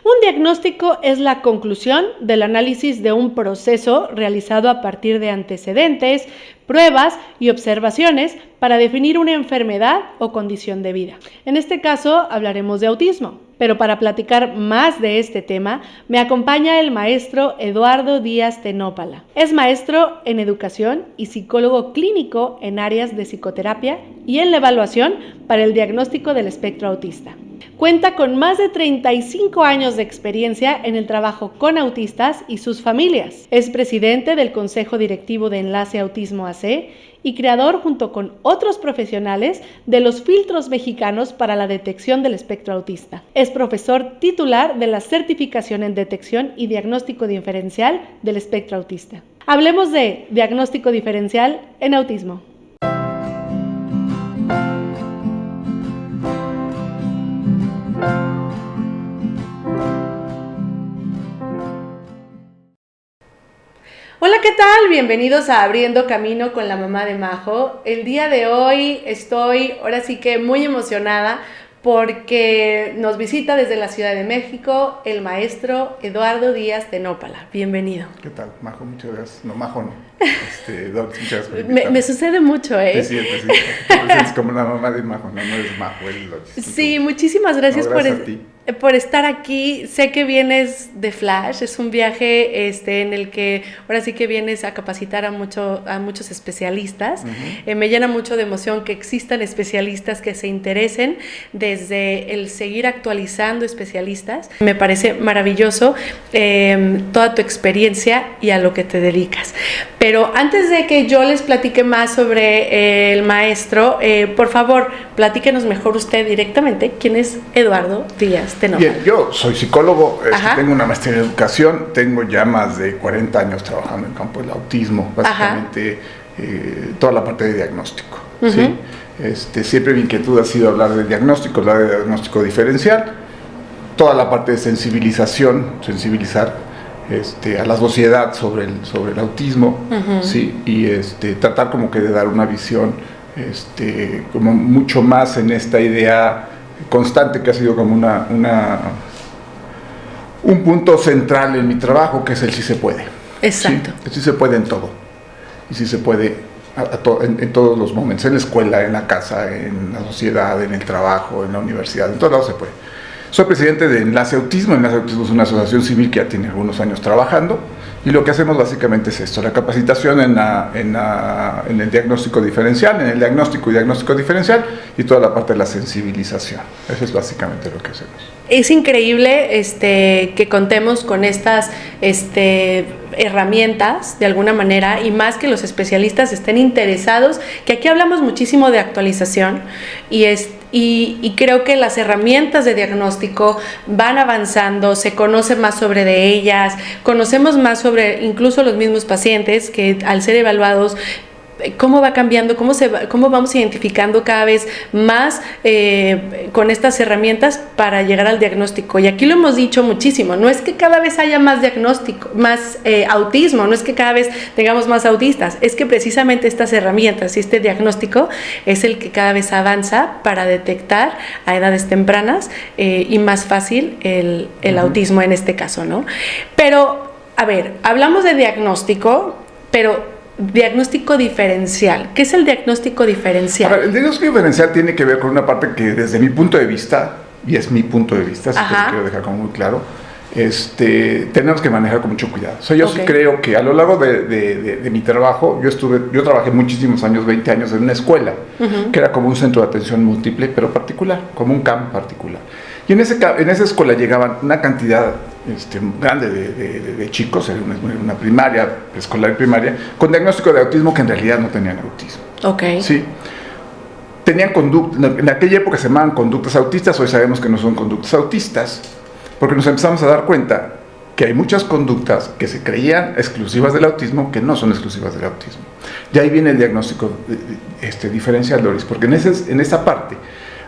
Un diagnóstico es la conclusión del análisis de un proceso realizado a partir de antecedentes, pruebas y observaciones para definir una enfermedad o condición de vida. En este caso hablaremos de autismo, pero para platicar más de este tema me acompaña el maestro Eduardo Díaz Tenópala. Es maestro en educación y psicólogo clínico en áreas de psicoterapia y en la evaluación para el diagnóstico del espectro autista. Cuenta con más de 35 años de experiencia en el trabajo con autistas y sus familias. Es presidente del Consejo Directivo de Enlace Autismo AC y creador, junto con otros profesionales, de los filtros mexicanos para la detección del espectro autista. Es profesor titular de la certificación en detección y diagnóstico diferencial del espectro autista. Hablemos de diagnóstico diferencial en autismo. Hola, ¿qué tal? Bienvenidos a Abriendo Camino con la mamá de Majo. El día de hoy estoy, ahora sí que muy emocionada porque nos visita desde la Ciudad de México el maestro Eduardo Díaz Tenópala. Bienvenido. ¿Qué tal, Majo? Muchas gracias. No, Majo no. Eduardo, muchas gracias. Me sucede mucho, ¿eh? Te sientes como la mamá de Majo, no eres Majo. Sí, muchísimas gracias, gracias a ti. Por estar aquí. Sé que vienes de Flash, es un viaje en el que ahora sí que vienes a capacitar a muchos especialistas. Uh-huh. Me llena mucho de emoción que existan especialistas que se interesen desde el seguir actualizando especialistas. Me parece maravilloso toda tu experiencia y a lo que te dedicas. Pero antes de que yo les platique más sobre el maestro, por favor, platíquenos mejor usted directamente. ¿Quién es Eduardo Díaz Tenópala? Bien, yo soy psicólogo, tengo una maestría en educación, tengo ya más de 40 años trabajando en el campo del autismo, básicamente toda la parte de diagnóstico. Uh-huh. ¿Sí? Siempre mi inquietud ha sido hablar de diagnóstico diferencial, toda la parte de sensibilizar a la sociedad sobre el autismo, uh-huh. ¿Sí? Y tratar como que de dar una visión como mucho más en esta idea constante que ha sido como un punto central en mi trabajo, que es el sí se puede. Exacto. ¿Sí? El sí se puede en todo. Y sí se puede en todos los momentos, en la escuela, en la casa, en la sociedad, en el trabajo, en la universidad, en todos lados se puede. Soy presidente de Enlace Autismo. Enlace Autismo es una asociación civil que ya tiene algunos años trabajando, y lo que hacemos básicamente es esto: la capacitación en el diagnóstico diferencial, en el diagnóstico y diagnóstico diferencial, y toda la parte de la sensibilización. Eso es básicamente lo que hacemos. Es increíble que contemos con estas herramientas de alguna manera, y más que los especialistas estén interesados, que aquí hablamos muchísimo de actualización y creo que las herramientas de diagnóstico van avanzando, se conoce más sobre de ellas, conocemos más sobre incluso los mismos pacientes que al ser evaluados, cómo va cambiando, cómo vamos identificando cada vez más con estas herramientas para llegar al diagnóstico. Y aquí lo hemos dicho muchísimo, no es que cada vez haya más diagnóstico, más autismo, no es que cada vez tengamos más autistas, es que precisamente estas herramientas y este diagnóstico es el que cada vez avanza para detectar a edades tempranas y más fácil el uh-huh. autismo en este caso, ¿no? Pero, a ver, hablamos de diagnóstico, pero diagnóstico diferencial. ¿Qué es el diagnóstico diferencial? El diagnóstico diferencial tiene que ver con una parte que, desde mi punto de vista, y es mi punto de vista, así que lo quiero dejar como muy claro, tenemos que manejar con mucho cuidado. Yo sí creo que a lo largo de mi trabajo, yo trabajé muchísimos años, 20 años en una escuela, uh-huh. que era como un centro de atención múltiple, pero particular, como un CAM particular. Y en esa escuela llegaban una cantidad grande de chicos, en una primaria, preescolar y primaria, con diagnóstico de autismo que en realidad no tenían autismo. Okay. Sí. Tenían en aquella época se llamaban conductas autistas, hoy sabemos que no son conductas autistas, porque nos empezamos a dar cuenta que hay muchas conductas que se creían exclusivas del autismo que no son exclusivas del autismo. Y ahí viene el diagnóstico diferencial, Doris, porque en esa parte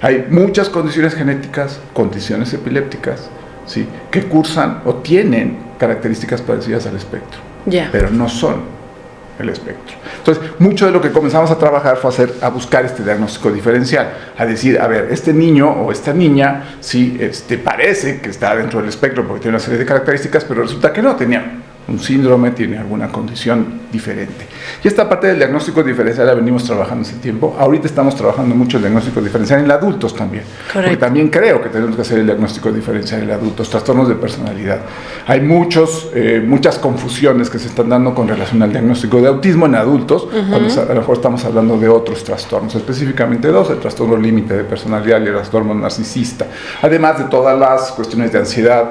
hay muchas condiciones genéticas, condiciones epilépticas, ¿sí?, que cursan o tienen características parecidas al espectro, pero no son el espectro. Entonces, mucho de lo que comenzamos a trabajar fue a buscar este diagnóstico diferencial, a decir, a ver, este niño o esta niña, sí, parece que está dentro del espectro porque tiene una serie de características, pero resulta que no, tenía un síndrome, tiene alguna condición diferente. Y esta parte del diagnóstico diferencial la venimos trabajando hace tiempo. Ahorita estamos trabajando mucho el diagnóstico diferencial en adultos también. Correcto. Porque también creo que tenemos que hacer el diagnóstico diferencial en adultos, trastornos de personalidad. Hay muchas confusiones que se están dando con relación al diagnóstico de autismo en adultos, cuando a lo mejor estamos hablando de otros trastornos, específicamente dos, el trastorno límite de personalidad y el trastorno narcisista. Además de todas las cuestiones de ansiedad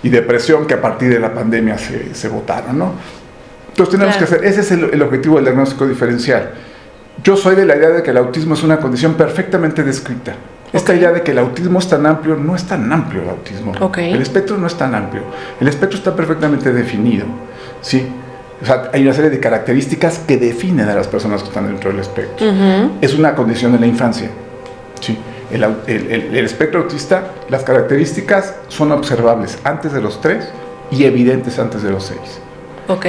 y depresión que a partir de la pandemia se votaron, ¿no? Entonces tenemos que hacer, ese es el objetivo del diagnóstico diferencial. Yo soy de la idea de que el autismo es una condición perfectamente descrita. Esta idea de que el autismo es tan amplio, no es tan amplio el autismo. El espectro no es tan amplio. El espectro está perfectamente definido, ¿sí? O sea, hay una serie de características que definen a las personas que están dentro del espectro. Es una condición de la infancia, ¿sí? El espectro autista, las características son observables antes de los 3 y evidentes antes de los 6.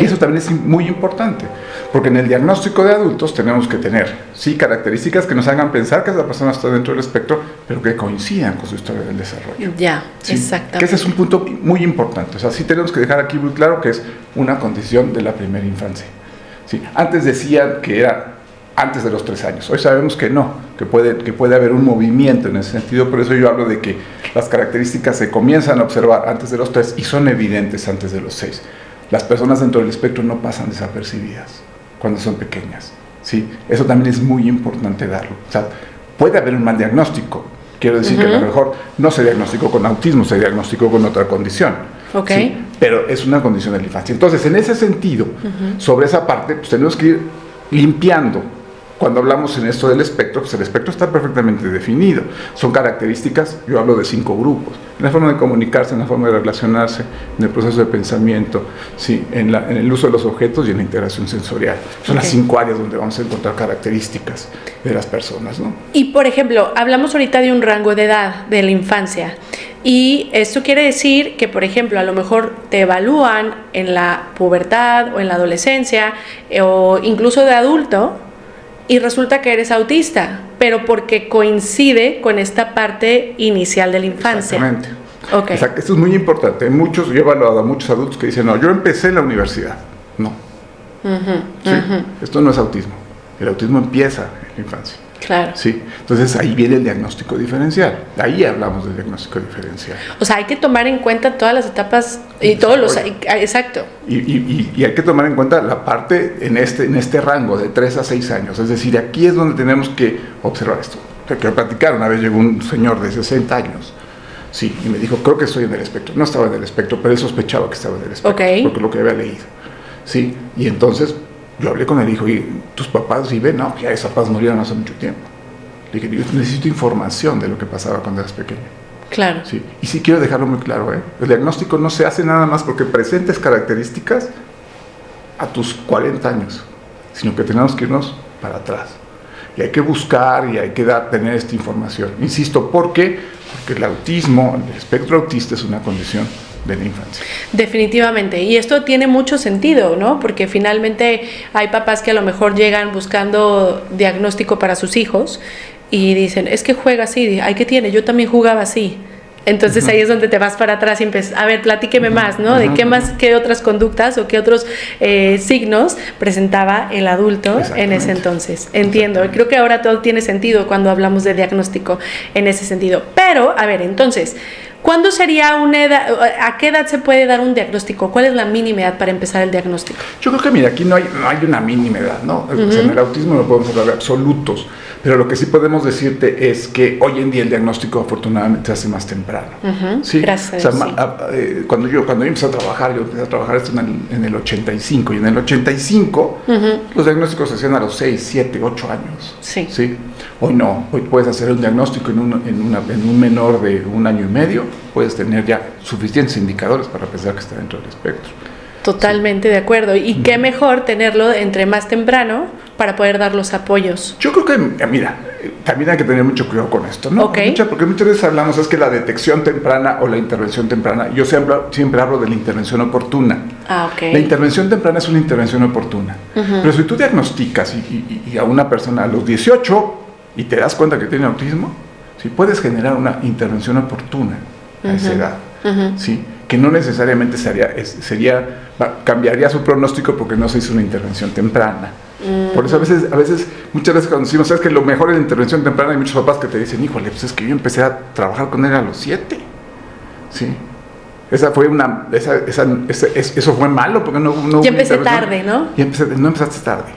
Y eso también es muy importante, porque en el diagnóstico de adultos tenemos que tener, sí, características que nos hagan pensar que esa persona está dentro del espectro, pero que coincidan con su historia del desarrollo. ¿Sí? Exactamente. Que ese es un punto muy importante. O sea, sí tenemos que dejar aquí muy claro que es una condición de la primera infancia. ¿Sí? Antes decían que era antes de los 3 años. Hoy sabemos que no, que puede haber un movimiento en ese sentido. Por eso yo hablo de que las características se comienzan a observar antes de los 3 y son evidentes antes de los 6. Las personas dentro del espectro no pasan desapercibidas cuando son pequeñas, ¿sí? Eso también es muy importante darlo. O sea, puede haber un mal diagnóstico. Quiero decir que a lo mejor no se diagnosticó con autismo, se diagnosticó con otra condición. ¿Sí? Pero es una condición de la infancia. Entonces, en ese sentido, sobre esa parte, pues tenemos que ir limpiando. Cuando hablamos en esto del espectro, pues el espectro está perfectamente definido. Son características, yo hablo de 5 grupos. En la forma de comunicarse, en la forma de relacionarse, en el proceso de pensamiento, ¿sí? en el uso de los objetos y en la integración sensorial. Son las 5 áreas donde vamos a encontrar características de las personas, ¿no? Y, por ejemplo, hablamos ahorita de un rango de edad de la infancia. Y esto quiere decir que, por ejemplo, a lo mejor te evalúan en la pubertad o en la adolescencia o incluso de adulto, y resulta que eres autista, pero porque coincide con esta parte inicial de la infancia. Exactamente. Exacto. Esto es muy importante. Yo he evaluado a muchos adultos que dicen, no, yo empecé en la universidad. No. ¿Sí? Esto no es autismo. El autismo empieza en la infancia. Claro. Sí. Entonces ahí viene el diagnóstico diferencial. Ahí hablamos del diagnóstico diferencial. O sea, hay que tomar en cuenta todas las etapas y todos los... Exacto. Y hay que tomar en cuenta la parte en este rango de 3 a 6 años. Es decir, aquí es donde tenemos que observar esto. Te quiero platicar. Una vez llegó un señor de 60 años. Sí, y me dijo, creo que estoy en el espectro. No estaba en el espectro, pero él sospechaba que estaba en el espectro. Porque lo que había leído. Sí, y entonces yo hablé con él y dijo, ¿y tus papás viven? No, ya esos papás murieron hace mucho tiempo. Le dije, yo necesito información de lo que pasaba cuando eras pequeño. Claro. Sí, y sí quiero dejarlo muy claro, el diagnóstico no se hace nada más porque presentes características a tus 40 años, sino que tenemos que irnos para atrás. Y hay que buscar y hay que tener esta información. Insisto, ¿por qué? Porque el autismo, el espectro autista es una condición de la infancia. Definitivamente, y esto tiene mucho sentido, ¿no? Porque finalmente hay papás que a lo mejor llegan buscando diagnóstico para sus hijos y dicen, es que juega así, ay, ¿qué tiene? Yo también jugaba así. Entonces ahí es donde te vas para atrás y empiezas, a ver, platíqueme más, ¿no? De qué otras conductas o qué otros signos presentaba el adulto en ese entonces. Entiendo, creo que ahora todo tiene sentido cuando hablamos de diagnóstico en ese sentido. Pero, a ver, entonces, ¿cuándo sería una edad, a qué edad se puede dar un diagnóstico? ¿Cuál es la mínima edad para empezar el diagnóstico? Yo creo que, mira, aquí no hay una mínima edad, ¿no? O sea, en el autismo no podemos hablar de absolutos, pero lo que sí podemos decirte es que hoy en día el diagnóstico afortunadamente se hace más temprano. ¿Sí? Gracias. O sea, cuando yo empecé a trabajar, esto en el 85, y en el 85 los diagnósticos se hacían a los 6, 7, 8 años. Sí. Hoy no, hoy puedes hacer un diagnóstico en un menor de 1 año y medio, puedes tener ya suficientes indicadores para pensar que está dentro del espectro. Totalmente de acuerdo. Y qué mejor tenerlo entre más temprano para poder dar los apoyos. Yo creo que, mira, también hay que tener mucho cuidado con esto, ¿no? Porque muchas veces hablamos es que la detección temprana o la intervención temprana, yo siempre hablo de la intervención oportuna. Okay. La intervención temprana es una intervención oportuna. Pero si tú diagnosticas y a una persona a los 18 y te das cuenta que tiene autismo, ¿sí? Puedes generar una intervención oportuna a esa edad. ¿Sí? Que no necesariamente cambiaría su pronóstico porque no se hizo una intervención temprana. Por eso muchas veces cuando decimos, ¿sabes que lo mejor es la intervención temprana? Hay muchos papás que te dicen, híjole, pues es que yo empecé a trabajar con él a los 7. ¿Sí? Eso fue malo porque no hubo ya empecé tarde, ¿no? No empezaste tarde.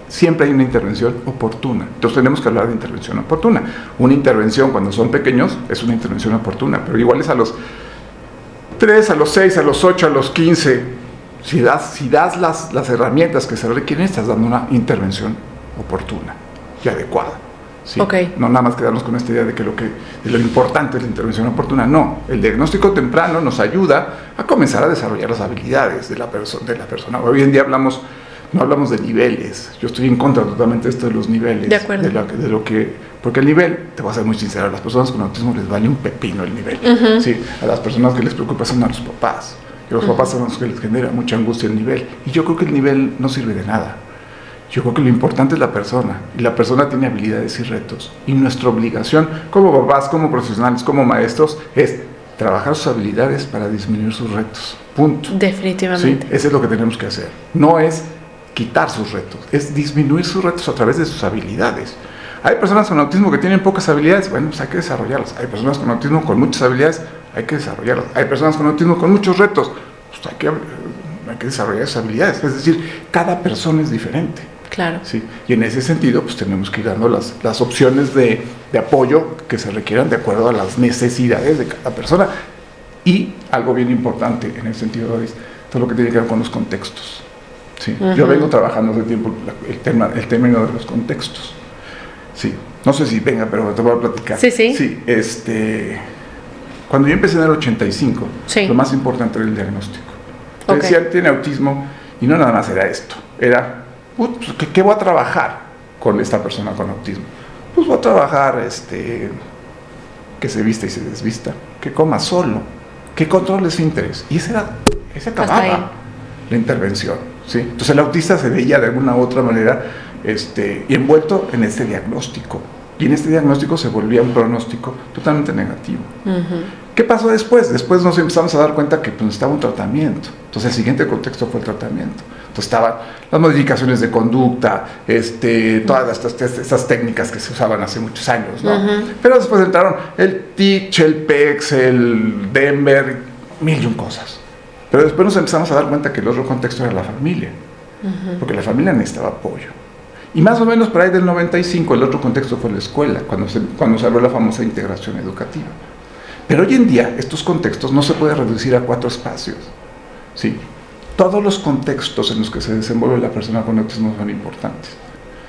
Siempre hay una intervención oportuna. Entonces tenemos que hablar de intervención oportuna. Una intervención cuando son pequeños es una intervención oportuna, pero igual es a los 3, a los 6, a los 8, a los 15. Si das las herramientas que se requieren, estás dando una intervención oportuna y adecuada. ¿Sí? Okay. No nada más quedarnos con esta idea de lo importante es la intervención oportuna. No, el diagnóstico temprano nos ayuda a comenzar a desarrollar las habilidades de la persona. Hoy en día no hablamos de niveles. Yo estoy en contra totalmente de esto de los niveles. De acuerdo. Porque el nivel, te voy a ser muy sincero, a las personas con autismo les vale un pepino el nivel. ¿Sí? A las personas que les preocupa son a los papás. Y los papás son los que les genera mucha angustia el nivel. Y yo creo que el nivel no sirve de nada. Yo creo que lo importante es la persona, y la persona tiene habilidades y retos, y nuestra obligación como papás, como profesionales, como maestros, es trabajar sus habilidades para disminuir sus retos, punto. Definitivamente. ¿Sí? Eso es lo que tenemos que hacer, no es quitar sus retos, es disminuir sus retos a través de sus habilidades. Hay personas con autismo que tienen pocas habilidades, bueno, pues hay que desarrollarlas. Hay personas con autismo con muchas habilidades, hay que desarrollarlas. Hay personas con autismo con muchos retos, pues hay que desarrollar esas habilidades. Es decir, cada persona es diferente. Claro. ¿Sí? Y en ese sentido, pues tenemos que ir dando las opciones de apoyo que se requieran de acuerdo a las necesidades de cada persona. Y algo bien importante en ese sentido, Doris, todo lo que tiene que ver con los contextos. ¿Sí? Yo vengo trabajando hace tiempo el término de los contextos. Sí. No sé si venga, pero te voy a platicar. Sí. Sí, cuando yo empecé en el 85, lo más importante era el diagnóstico. Te decían, tiene autismo, y no nada más era esto, era ¿qué voy a trabajar con esta persona con autismo? Pues voy a trabajar que se vista y se desvista, que coma solo, que controle su interés. Y ese acababa la intervención. ¿Sí? Entonces el autista se veía de alguna u otra manera envuelto en este diagnóstico. Y en este diagnóstico se volvía un pronóstico totalmente negativo. ¿Qué pasó después? Después nos empezamos a dar cuenta que necesitaba un tratamiento. Entonces el siguiente contexto fue el tratamiento. Entonces estaban las modificaciones de conducta, todas estas técnicas que se usaban hace muchos años, ¿no? Pero después entraron el TIC, el PEX, el Denver, mil y un cosas. Pero después nos empezamos a dar cuenta que el otro contexto era la familia, porque la familia necesitaba apoyo. Y más o menos por ahí del 95 el otro contexto fue la escuela, cuando se abrió la famosa integración educativa. Pero hoy en día estos contextos no se pueden reducir a 4 espacios. ¿Sí? Todos los contextos en los que se desenvuelve la persona con autismo son importantes.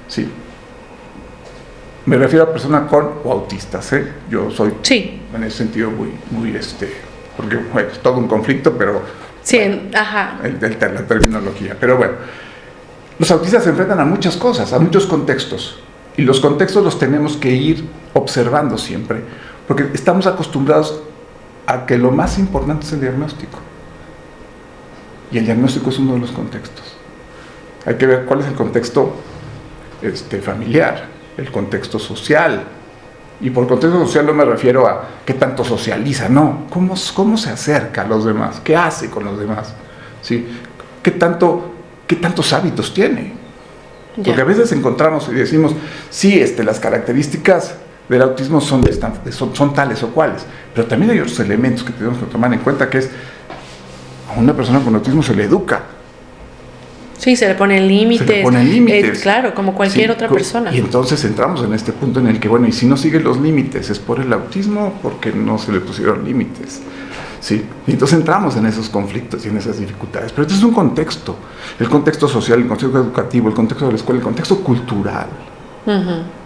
¿Sí? Me refiero a persona con o autistas, ¿eh? Yo soy en ese sentido muy porque bueno, es todo un conflicto, pero sí, la terminología. Pero bueno, los autistas se enfrentan a muchas cosas, a muchos contextos, y los contextos los tenemos que ir observando siempre, porque estamos acostumbrados a que lo más importante es el diagnóstico. Y el diagnóstico es uno de los contextos. Hay que ver cuál es el contexto familiar, el contexto social. Y por contexto social no me refiero a qué tanto socializa, no. ¿Cómo se acerca a los demás? ¿Qué hace con los demás? ¿Sí? ¿Qué tantos hábitos tiene? Porque a veces encontramos y decimos, sí, las características del autismo son tales o cuales, pero también hay otros elementos que tenemos que tomar en cuenta, que es a una persona con autismo se le educa. Sí, se le ponen límites. Claro, como cualquier otra persona. Y entonces entramos en este punto en el que, bueno, y si no sigue los límites, ¿es por el autismo? Porque no se le pusieron límites. ¿Sí? Y entonces entramos en esos conflictos y en esas dificultades. Pero este es un contexto. El contexto social, el contexto educativo, el contexto de la escuela, el contexto cultural.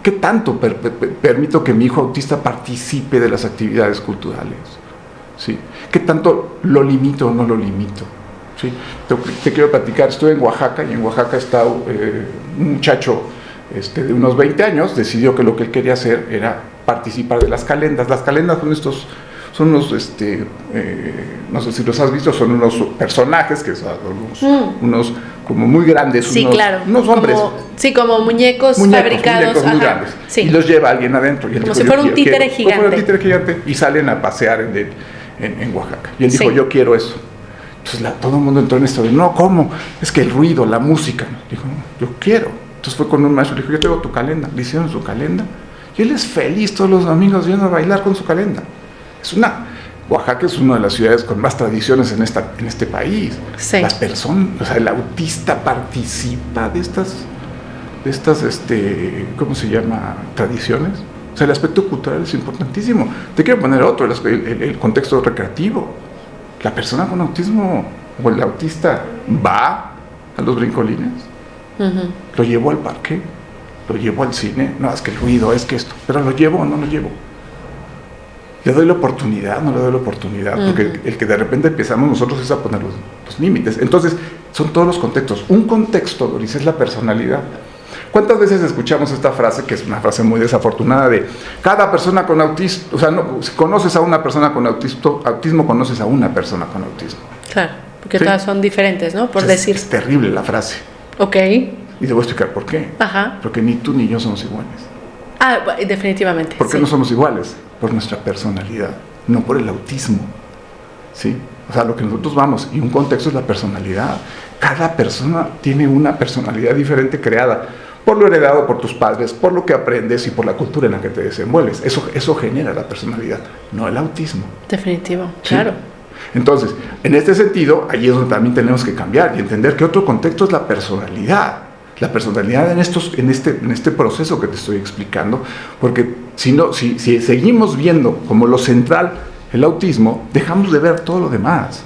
¿Qué tanto permito que mi hijo autista participe de las actividades culturales? ¿Sí? ¿Qué tanto lo limito o no lo limito? ¿Sí? Te quiero platicar, estuve en Oaxaca, y en Oaxaca está un muchacho de unos 20 años, decidió que lo que él quería hacer era participar de las calendas. Las calendas son son unos, no sé si los has visto, son unos personajes que son unos como muy grandes, sí, unos, claro, unos hombres. Como muñecos fabricados. Muy grandes. Sí. Y los lleva alguien adentro. Y como si fuera un títere gigante. Como si fuera un títere gigante. Y salen a pasear en Oaxaca. Y él dijo, yo quiero eso. Entonces todo el mundo entró en esto de, no, ¿cómo? Es que el ruido, la música. Dijo, no, yo quiero. Entonces fue con un maestro, le dijo, yo tengo tu calenda. Le hicieron su calenda. Y él es feliz todos los domingos yendo a bailar con su calenda. Oaxaca es una de las ciudades con más tradiciones en este país. Sí. Las personas, o sea, el autista participa de estas, ¿cómo se llama? Tradiciones. O sea, el aspecto cultural es importantísimo. Te quiero poner otro, el contexto recreativo. La persona con autismo o el autista va a los brincolines, lo llevo al parque, lo llevo al cine, no, es que el ruido, es que esto, pero lo llevo o no lo llevo. ¿Le doy la oportunidad? No le doy la oportunidad, porque el que de repente empezamos nosotros es a poner los límites. Entonces, son todos los contextos. Un contexto, Doris, es la personalidad. ¿Cuántas veces escuchamos esta frase, que es una frase muy desafortunada, de cada persona con autismo, o sea, no, si conoces a una persona con autismo, conoces a una persona con autismo? Claro, porque ¿sí? Todas son diferentes, ¿no? Por decir. Es terrible la frase. Ok. Y te voy a explicar por qué. Ajá. Porque ni tú ni yo somos iguales. Definitivamente. ¿Por qué no somos iguales? Por nuestra personalidad, no por el autismo. ¿Sí? O sea, lo que nosotros vamos, y un contexto es la personalidad. Cada persona tiene una personalidad diferente creada por lo heredado por tus padres, por lo que aprendes y por la cultura en la que te desenvuelves. Eso genera la personalidad, no el autismo. Definitivo, ¿sí? Claro. Entonces, en este sentido, ahí es donde también tenemos que cambiar y entender que otro contexto es la personalidad. La personalidad en este proceso que te estoy explicando, porque si seguimos viendo como lo central el autismo, dejamos de ver todo lo demás.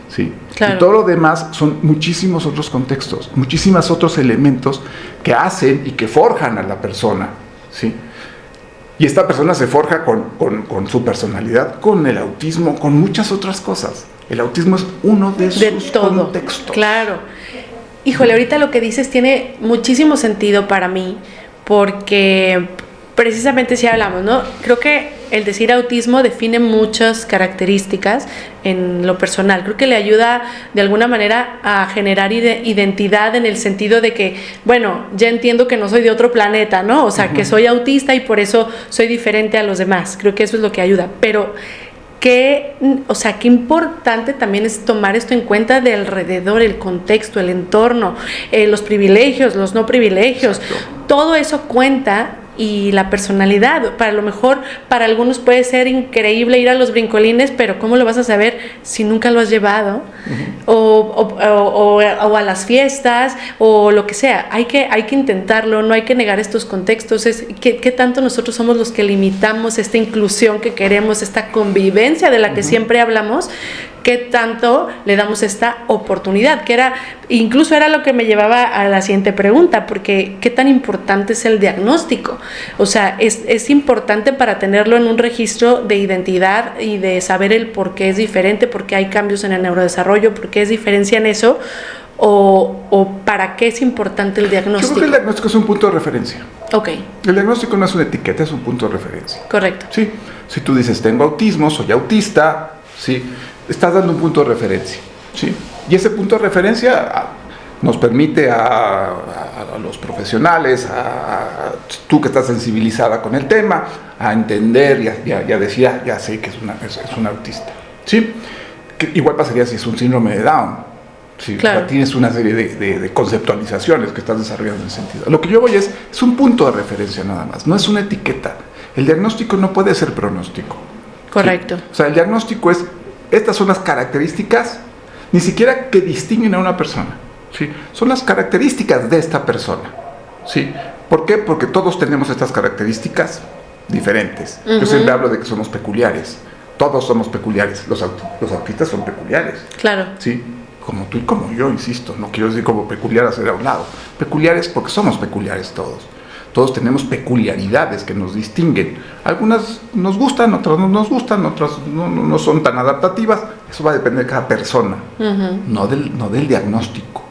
¿sí? Claro. Y todo lo demás son muchísimos otros contextos, muchísimos otros elementos que hacen y que forjan a la persona. ¿sí? Y esta persona se forja con su personalidad, con el autismo, con muchas otras cosas. El autismo es uno de sus contextos. Claro. Híjole, ahorita lo que dices tiene muchísimo sentido para mí, porque precisamente si hablamos, ¿no? Creo que el decir autismo define muchas características en lo personal. Creo que le ayuda de alguna manera a generar identidad en el sentido de que, bueno, ya entiendo que no soy de otro planeta, ¿no? O sea, que soy autista y por eso soy diferente a los demás. Creo que eso es lo que ayuda. Pero qué importante también es tomar esto en cuenta de alrededor, el contexto, el entorno, los privilegios, los no privilegios. Exacto. Todo eso cuenta. Y la personalidad, para lo mejor para algunos puede ser increíble ir a los brincolines, pero ¿cómo lo vas a saber si nunca lo has llevado? O a las fiestas, o lo que sea. Hay que intentarlo, no hay que negar estos contextos. ¿Qué tanto nosotros somos los que limitamos esta inclusión que queremos, esta convivencia de la que siempre hablamos? ¿Qué tanto le damos esta oportunidad? Incluso era lo que me llevaba a la siguiente pregunta, porque ¿qué tan importante es el diagnóstico? O sea, es importante para tenerlo en un registro de identidad y de saber el por qué es diferente, por qué hay cambios en el neurodesarrollo, por qué es diferencia en eso, o para qué es importante el diagnóstico. Yo creo que el diagnóstico es un punto de referencia. Ok. El diagnóstico no es una etiqueta, es un punto de referencia. Correcto. Sí. Si tú dices, tengo autismo, soy autista, sí, estás dando un punto de referencia, ¿sí? Y ese punto de referencia nos permite a los profesionales, a tú que estás sensibilizada con el tema, a entender y a decir, ya sé que es un autista, ¿sí? Que igual pasaría si es un síndrome de Down, ¿sí? Claro. Tienes una serie de conceptualizaciones que estás desarrollando en ese sentido. Lo que yo voy es un punto de referencia nada más, no es una etiqueta. El diagnóstico no puede ser pronóstico. Correcto. ¿sí? O sea, el diagnóstico es, estas son las características, ni siquiera que distinguen a una persona, ¿sí? Son las características de esta persona, ¿sí? ¿Por qué? Porque todos tenemos estas características diferentes. Yo siempre hablo de que somos peculiares, todos somos peculiares, los autistas son peculiares. Claro. ¿Sí? Como tú y como yo, insisto, no quiero decir como peculiar hacer a un lado, peculiares porque somos peculiares todos. Todos tenemos peculiaridades que nos distinguen. Algunas nos gustan, otras no nos gustan, otras no son tan adaptativas. Eso va a depender de cada persona, no del diagnóstico.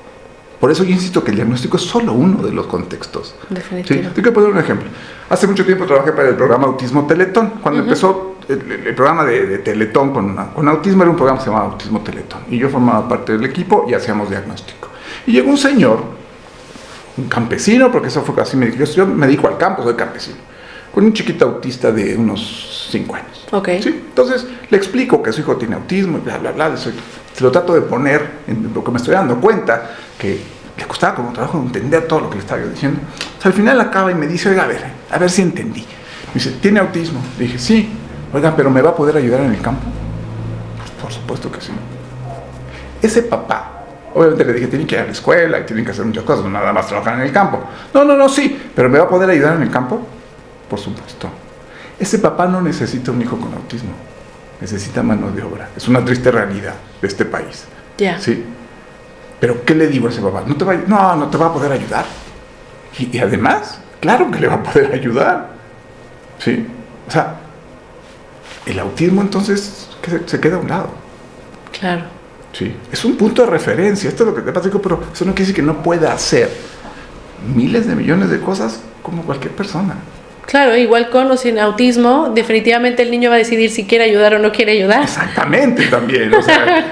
Por eso yo insisto que el diagnóstico es solo uno de los contextos. Definitivo. ¿sí? Te quiero poner un ejemplo. Hace mucho tiempo trabajé para el programa Autismo Teletón. Cuando empezó el programa de Teletón con autismo era un programa que se llamaba Autismo Teletón. Y yo formaba parte del equipo y hacíamos diagnóstico. Y llegó un señor, un campesino, porque eso fue así, yo me dedico al campo, soy campesino, con un chiquito autista de unos 5 años. Okay. ¿Sí? Entonces le explico que su hijo tiene autismo y bla, bla, bla. Se lo trato de poner en lo que me estoy dando cuenta, que le costaba como trabajo entender todo lo que le estaba diciendo. O sea, al final acaba y me dice, oiga, a ver si entendí. Me dice, ¿tiene autismo? Le dije, sí. Oiga, ¿pero me va a poder ayudar en el campo? Pues por supuesto que sí. Ese papá, obviamente le dije, tienen que ir a la escuela y tienen que hacer muchas cosas, no nada más trabajar en el campo. No, sí, ¿pero me va a poder ayudar en el campo? Por supuesto. Ese papá no necesita un hijo con autismo, necesita mano de obra. Es una triste realidad de este país. Ya. ¿Sí? Pero ¿qué le digo a ese papá? No te va a poder ayudar. Y además, claro que le va a poder ayudar. ¿Sí? O sea, el autismo entonces se queda a un lado. Claro. Sí. Es un punto de referencia. Esto es lo que te pasa, pero eso no quiere decir que no pueda hacer miles de millones de cosas como cualquier persona. Claro, igual con o sin autismo, definitivamente el niño va a decidir si quiere ayudar o no quiere ayudar. Exactamente, también. O sea,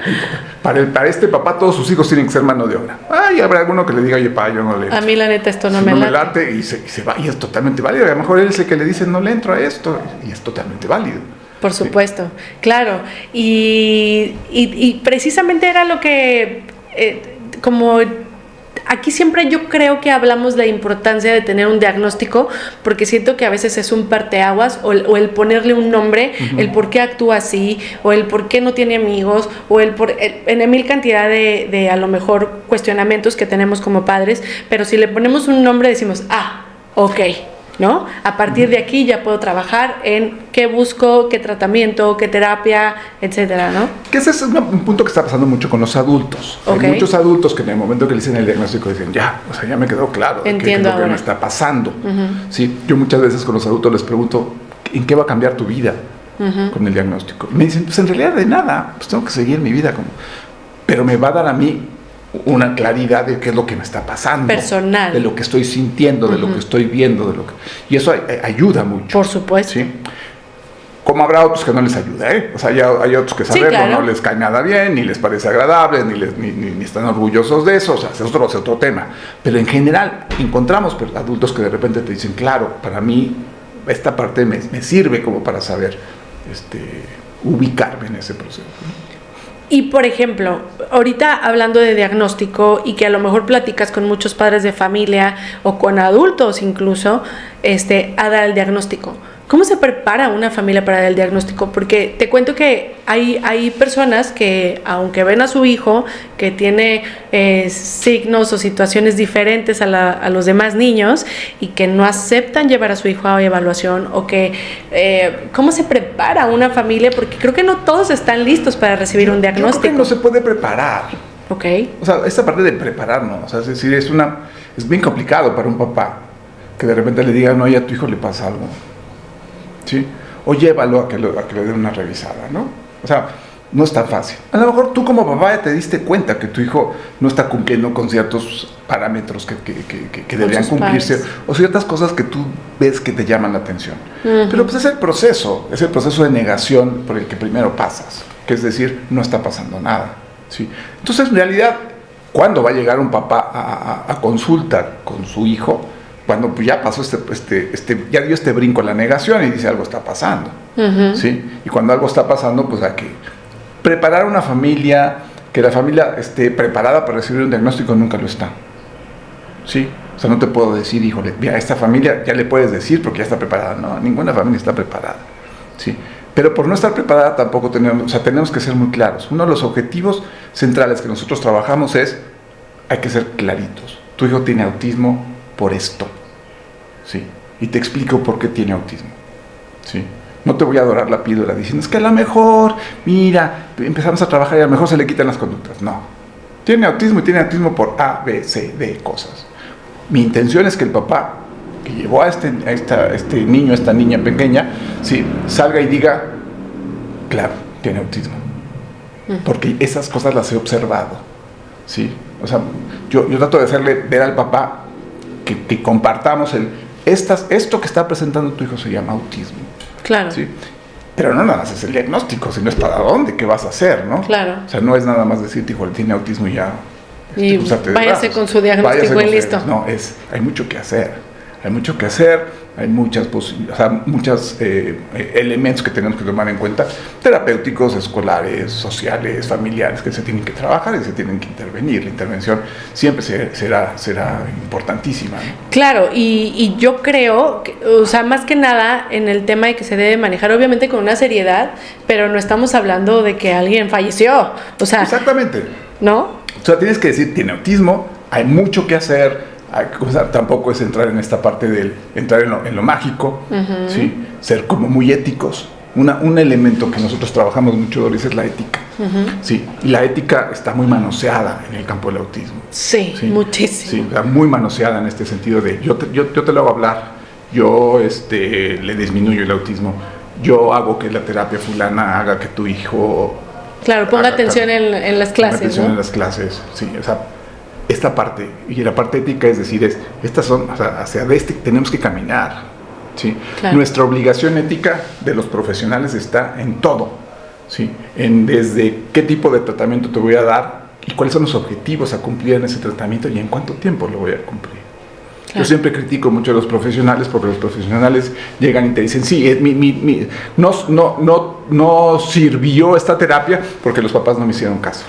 para este papá todos sus hijos tienen que ser mano de obra. Ay, habrá alguno que le diga, oye, pa, yo no le entro. A mí la neta esto no si me no late. me late y se va, y es totalmente válido. A lo mejor él es el que le dice, no le entro a esto, y es totalmente válido. Por supuesto, sí. Claro. Y precisamente era lo que, como... Aquí siempre yo creo que hablamos de la importancia de tener un diagnóstico, porque siento que a veces es un parteaguas, o el ponerle un nombre, uh-huh. El por qué actúa así, o el por qué no tiene amigos, o en mil cantidad de a lo mejor cuestionamientos que tenemos como padres, pero si le ponemos un nombre decimos, ok, ¿no? A partir de aquí ya puedo trabajar en qué busco, qué tratamiento, qué terapia, etcétera, ¿no? Que ese es un punto que está pasando mucho con los adultos. Okay. Hay muchos adultos que en el momento que le dicen el diagnóstico dicen, ya me quedó claro qué es lo que me está pasando. Uh-huh. ¿Sí? Yo muchas veces con los adultos les pregunto, ¿en qué va a cambiar tu vida uh-huh. con el diagnóstico? Y me dicen, pues en realidad de nada, pues tengo que seguir mi vida pero me va a dar a mí una claridad de qué es lo que me está pasando, personal, de lo que estoy sintiendo, de lo que estoy viendo, y eso ayuda mucho. Por supuesto. ¿Sí? Como habrá otros que no les ayuda, O sea, ya hay otros que saberlo, sí, claro. No les cae nada bien, ni les parece agradable, ni están orgullosos de eso, o sea, es otro tema. Pero en general encontramos adultos que de repente te dicen, claro, para mí esta parte me sirve como para saber ubicarme en ese proceso. Y por ejemplo, ahorita hablando de diagnóstico y que a lo mejor platicas con muchos padres de familia o con adultos incluso, a dar el diagnóstico. ¿Cómo se prepara una familia para dar el diagnóstico? Porque te cuento que hay personas que, aunque ven a su hijo que tiene signos o situaciones diferentes a los demás niños y que no aceptan llevar a su hijo a evaluación, o que ¿cómo se prepara una familia? Porque creo que no todos están listos para recibir un diagnóstico. Yo creo que no se puede preparar. Ok. O sea, esta parte de prepararnos, o sea, es decir, es bien complicado para un papá que de repente le diga, no, ya a tu hijo le pasa algo. ¿Sí? O llévalo a que le den una revisada, ¿no? O sea, no es tan fácil. A lo mejor tú como papá ya te diste cuenta que tu hijo no está cumpliendo con ciertos parámetros que deberían cumplirse, padres. O ciertas cosas que tú ves que te llaman la atención. Uh-huh. Pero pues es el proceso de negación por el que primero pasas, que es decir, no está pasando nada, ¿sí? Entonces, en realidad, ¿cuándo va a llegar un papá a consultar con su hijo? Cuando pues, ya pasó ya dio este brinco en la negación y dice algo está pasando, uh-huh. ¿Sí? Y cuando algo está pasando, pues hay que preparar una familia, que la familia esté preparada para recibir un diagnóstico, nunca lo está, ¿sí? O sea, no te puedo decir, híjole, mira, esta familia ya le puedes decir porque ya está preparada. No, ninguna familia está preparada, ¿sí? Pero por no estar preparada tampoco tenemos que ser muy claros. Uno de los objetivos centrales que nosotros trabajamos hay que ser claritos. Tu hijo tiene autismo por esto, ¿sí? Y te explico por qué tiene autismo, ¿sí? No te voy a dorar la píldora diciendo, es que a lo mejor, mira, empezamos a trabajar y a lo mejor se le quitan las conductas. No, tiene autismo y tiene autismo por A, B, C, D cosas. Mi intención es que el papá que llevó a este niño, a esta niña pequeña, ¿sí? Salga y diga, claro, tiene autismo, porque esas cosas las he observado, ¿sí? O sea, yo trato de hacerle ver al papá que compartamos esto que está presentando tu hijo se llama autismo. Claro. ¿Sí? Pero no nada más es el diagnóstico, sino es para dónde, qué vas a hacer, ¿no? Claro. O sea, no es nada más decirte, híjole, tiene autismo y ya. Y váyase con su diagnóstico y listo. No, hay mucho que hacer. Hay mucho que hacer, hay muchos elementos que tenemos que tomar en cuenta, terapéuticos, escolares, sociales, familiares, que se tienen que trabajar y se tienen que intervenir. La intervención siempre será importantísima, ¿no? Claro, y yo creo, o sea, más que nada en el tema de que se debe manejar, obviamente con una seriedad, pero no estamos hablando de que alguien falleció, o sea... Exactamente. ¿No? O sea, tienes que decir, tiene autismo, hay mucho que hacer. O sea, tampoco es entrar en esta parte del entrar en lo mágico, uh-huh. ¿Sí? Ser como muy éticos. Un elemento que nosotros trabajamos mucho, Doris, es la ética. Uh-huh. ¿Sí? Y la ética está muy manoseada en el campo del autismo. Sí, ¿sí? Muchísimo. Sí, o sea, muy manoseada en este sentido de yo te lo hago hablar, yo le disminuyo el autismo, yo hago que la terapia fulana haga que tu hijo... Claro, ponga atención en las clases, atención, ¿no? En las clases, sí, o sea... Esta parte, y la parte ética es decir, estas son, o sea, hacia tenemos que caminar, ¿sí? Claro. Nuestra obligación ética de los profesionales está en todo, ¿sí? Desde qué tipo de tratamiento te voy a dar y cuáles son los objetivos a cumplir en ese tratamiento y en cuánto tiempo lo voy a cumplir. Claro. Yo siempre critico mucho a los profesionales porque los profesionales llegan y te dicen, sí, no sirvió esta terapia porque los papás no me hicieron caso.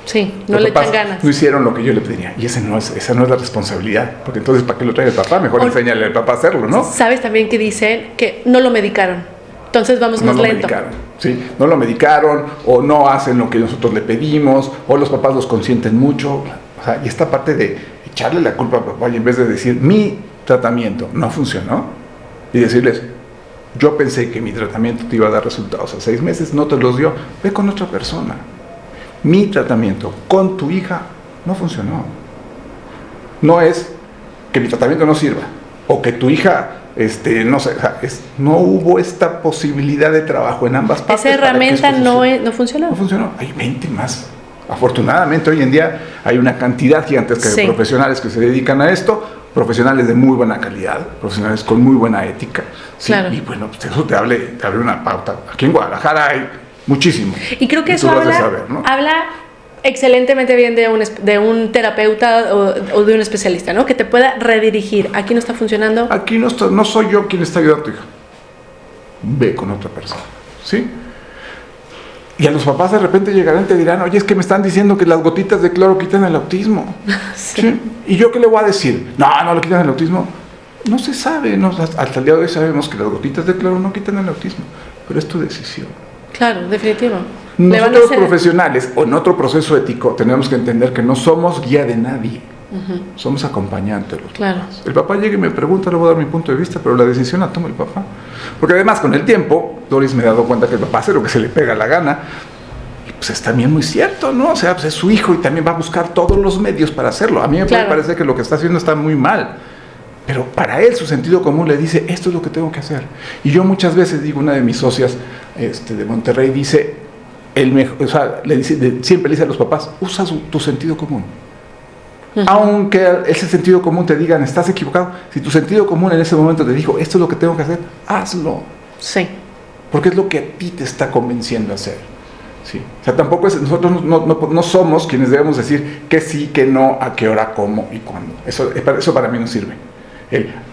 Sí, no le echan ganas. No hicieron lo que yo le pedía. Y esa no es la responsabilidad. Porque entonces, ¿para qué lo trae el papá? Mejor enséñale al papá a hacerlo, ¿no? ¿Sabes también que dicen que no lo medicaron? Entonces vamos más lento. ¿Sí? No lo medicaron, o no hacen lo que nosotros le pedimos, o los papás los consienten mucho. O sea, y esta parte de echarle la culpa al papá y en vez de decir, mi tratamiento no funcionó, y decirles, yo pensé que mi tratamiento te iba a dar resultados a 6 meses, no te los dio, ve con otra persona. Mi tratamiento con tu hija no funcionó. No es que mi tratamiento no sirva o que tu hija, no sé, no hubo esta posibilidad de trabajo en ambas partes. Esa herramienta no funcionó. No funcionó. Hay 20 más. Afortunadamente hoy en día hay una cantidad gigantesca de profesionales que se dedican a esto, profesionales de muy buena calidad, profesionales con muy buena ética. ¿Sí? Claro. Y bueno, pues eso te abre una pauta. Aquí en Guadalajara hay muchísimo. Y creo que eso habla excelentemente bien de un terapeuta o de un especialista, ¿no? Que te pueda redirigir. Aquí no está funcionando. Aquí no soy yo quien está ayudando a tu hija. Ve con otra persona, ¿sí? Y a los papás de repente llegarán y te dirán, oye, es que me están diciendo que las gotitas de cloro quitan el autismo. Sí. ¿Sí? ¿Y yo qué le voy a decir? No le quitan el autismo. No se sabe, ¿no? Hasta el día de hoy sabemos que las gotitas de cloro no quitan el autismo, pero es tu decisión. Claro, definitivo. Nosotros profesionales o en otro proceso ético tenemos que entender que no somos guía de nadie, uh-huh. Somos acompañantes de los papás. El papá llega y me pregunta, le voy a dar mi punto de vista, pero la decisión la toma el papá. Porque además con el tiempo, Doris me he dado cuenta que el papá hace lo que se le pega la gana, y pues es también muy cierto, ¿no? O sea, pues es su hijo y también va a buscar todos los medios para hacerlo. A mí me puede parecer que lo que está haciendo está muy mal, pero para él su sentido común le dice, esto es lo que tengo que hacer. Y yo muchas veces digo, una de mis socias de Monterrey dice, siempre le dice a los papás, usa tu sentido común. Uh-huh. Aunque ese sentido común te digan, estás equivocado, si tu sentido común en ese momento te dijo, esto es lo que tengo que hacer, hazlo. Sí. Porque es lo que a ti te está convenciendo a hacer. Sí. O sea, tampoco nosotros no somos quienes debemos decir que sí, que no, a qué hora, cómo y cuándo. Eso para mí no sirve.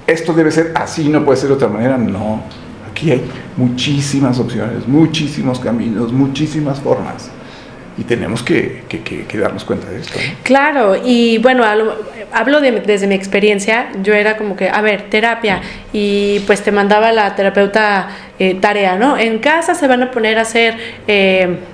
Esto debe ser así, no puede ser de otra manera, no. Aquí hay muchísimas opciones, muchísimos caminos, muchísimas formas. Y tenemos que darnos cuenta de esto, ¿no? Claro, y bueno, hablo desde mi experiencia. Yo era como que, a ver, terapia, y pues te mandaba la terapeuta tarea, ¿no? En casa se van a poner a hacer,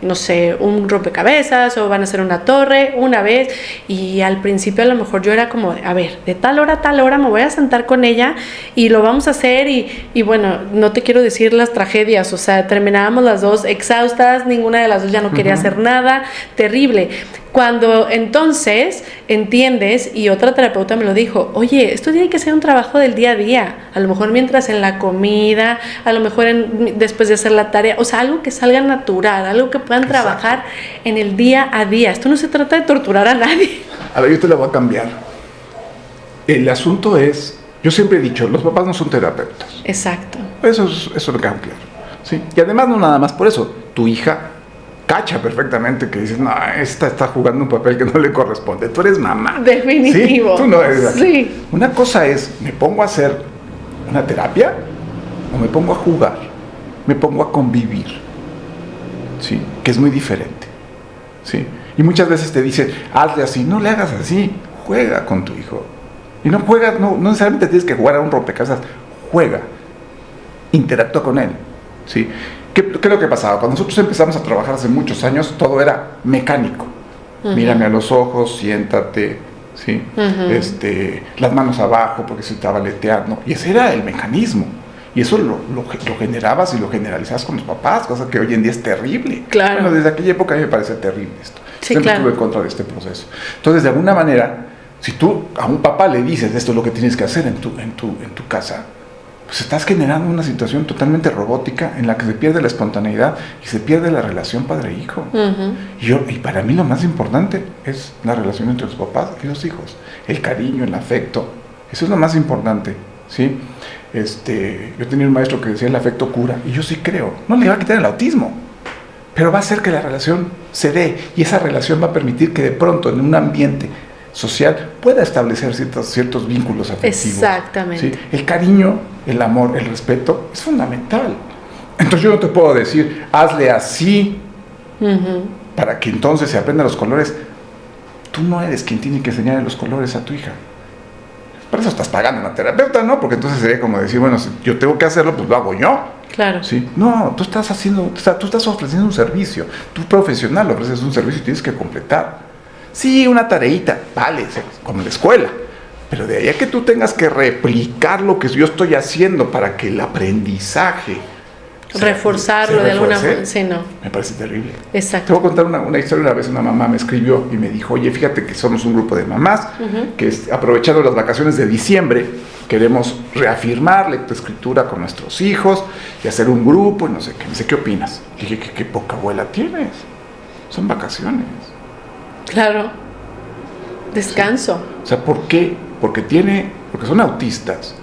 no sé, un rompecabezas o van a hacer una torre una vez, y al principio a lo mejor yo era como, a ver, de tal hora a tal hora me voy a sentar con ella y lo vamos a hacer, y bueno, no te quiero decir las tragedias, o sea, terminábamos las dos exhaustas, ninguna de las dos ya no quería hacer nada, terrible. Cuando entonces entiendes, y otra terapeuta me lo dijo, oye, esto tiene que ser un trabajo del día a día, a lo mejor mientras en la comida, a lo mejor después de hacer la tarea, o sea, algo que salga natural, algo que puedan trabajar en el día a día. Esto no se trata de torturar a nadie. A ver, yo te la voy a cambiar. El asunto es, yo siempre he dicho, los papás no son terapeutas. Exacto. Eso lo queda claro. ¿sí? Y además no nada más por eso, tu hija cacha perfectamente que dices, no, esta está jugando un papel que no le corresponde, tú eres mamá. Definitivo. ¿Sí? Tú no eres aquí. Sí. Una cosa es, ¿me pongo a hacer una terapia o me pongo a jugar? Me pongo a convivir, ¿sí? Que es muy diferente, ¿sí? Y muchas veces te dicen, hazle así, no le hagas así, juega con tu hijo. Y no juegas, no necesariamente tienes que jugar a un rompecabezas, juega, interactúa con él, ¿sí? ¿Qué es lo que pasaba? Cuando nosotros empezamos a trabajar hace muchos años, todo era mecánico. Mírame a los ojos, siéntate, ¿sí? Las manos abajo porque se estaba aleteando. Y ese era el mecanismo. Y eso lo generabas y lo generalizabas con los papás, cosa que hoy en día es terrible. Claro. Bueno, desde aquella época a mí me parece terrible esto. Sí, Siempre claro. estuve en contra de este proceso. Entonces, de alguna manera, si tú a un papá le dices esto es lo que tienes que hacer en tu casa, pues estás generando una situación totalmente robótica en la que se pierde la espontaneidad y se pierde la relación padre-hijo. Y para mí lo más importante es la relación entre los papás y los hijos. El cariño, el afecto. Eso es lo más importante, ¿sí? Yo tenía un maestro que decía el afecto cura, y yo sí creo. No le va a quitar el autismo, pero va a hacer que la relación se dé, y esa relación va a permitir que de pronto en un ambiente social pueda establecer ciertos vínculos afectivos. Exactamente. ¿Sí? El cariño, el amor, el respeto es fundamental. Entonces yo no te puedo decir, hazle así para que entonces se aprendan los colores. Tú no eres quien tiene que enseñarle los colores a tu hija. Por eso estás pagando a una terapeuta, ¿no? Porque entonces sería como decir, bueno, si yo tengo que hacerlo, pues lo hago yo. Claro. ¿Sí? No, tú estás ofreciendo un servicio. Tú profesional ofreces un servicio y tienes que completar. Sí, una tareita, vale, como en la escuela. Pero de ahí a que tú tengas que replicar lo que yo estoy haciendo para que el aprendizaje reforzarlo de alguna manera, sí, no. Me parece terrible. Exacto. Te voy a contar una historia. Una vez una mamá me escribió y me dijo, oye, fíjate que somos un grupo de mamás que aprovechando las vacaciones de diciembre queremos reafirmar lectoescritura con nuestros hijos y hacer un grupo y no sé qué. Me dice, ¿qué opinas? Le dije, qué poca abuela tienes. Son vacaciones. Claro. Descanso. Sí. O sea, ¿por qué? Porque son autistas.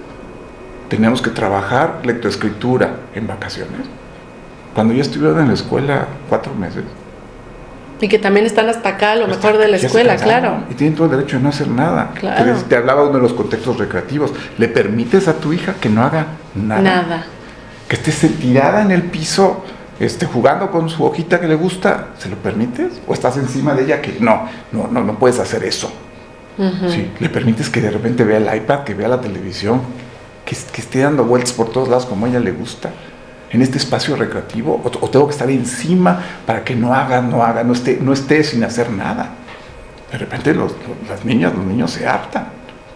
Tenemos que trabajar lectoescritura en vacaciones, cuando ya estuvieron en la escuela 4 meses. Y que también están hasta acá, a lo mejor de la escuela, claro. Y tienen todo el derecho de no hacer nada. Claro. Te hablaba uno de los contextos recreativos. ¿Le permites a tu hija que no haga nada? Nada. Que esté tirada en el piso, jugando con su hojita que le gusta. ¿Se lo permites? ¿O estás encima de ella que no puedes hacer eso? Sí. ¿Le permites que de repente vea el iPad, que vea la televisión? Que esté dando vueltas por todos lados como a ella le gusta en este espacio recreativo, o tengo que estar encima para que no esté sin hacer nada. De repente las niñas, los niños se hartan.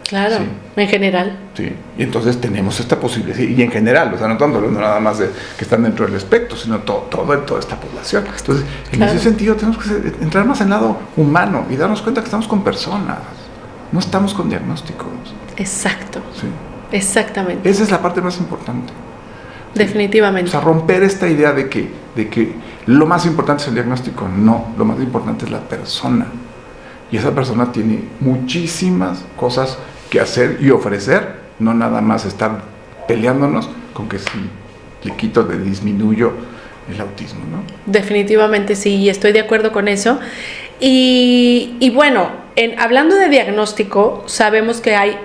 Claro, sí. En general. Sí, y entonces tenemos esta posibilidad, y en general, o sea, no estamos hablando nada más de que están dentro del espectro, sino toda esta población. Entonces, en ese sentido tenemos que entrar más en el lado humano y darnos cuenta que estamos con personas, no estamos con diagnósticos. Exacto. Sí. Exactamente. Esa es la parte más importante. Definitivamente. O sea, romper esta idea de que lo más importante es el diagnóstico. No, lo más importante es la persona. Y esa persona tiene muchísimas cosas que hacer y ofrecer, no nada más estar peleándonos con que si le quito, le disminuyo el autismo, ¿no? Definitivamente sí, estoy de acuerdo con eso. Y bueno, hablando de diagnóstico, sabemos que hay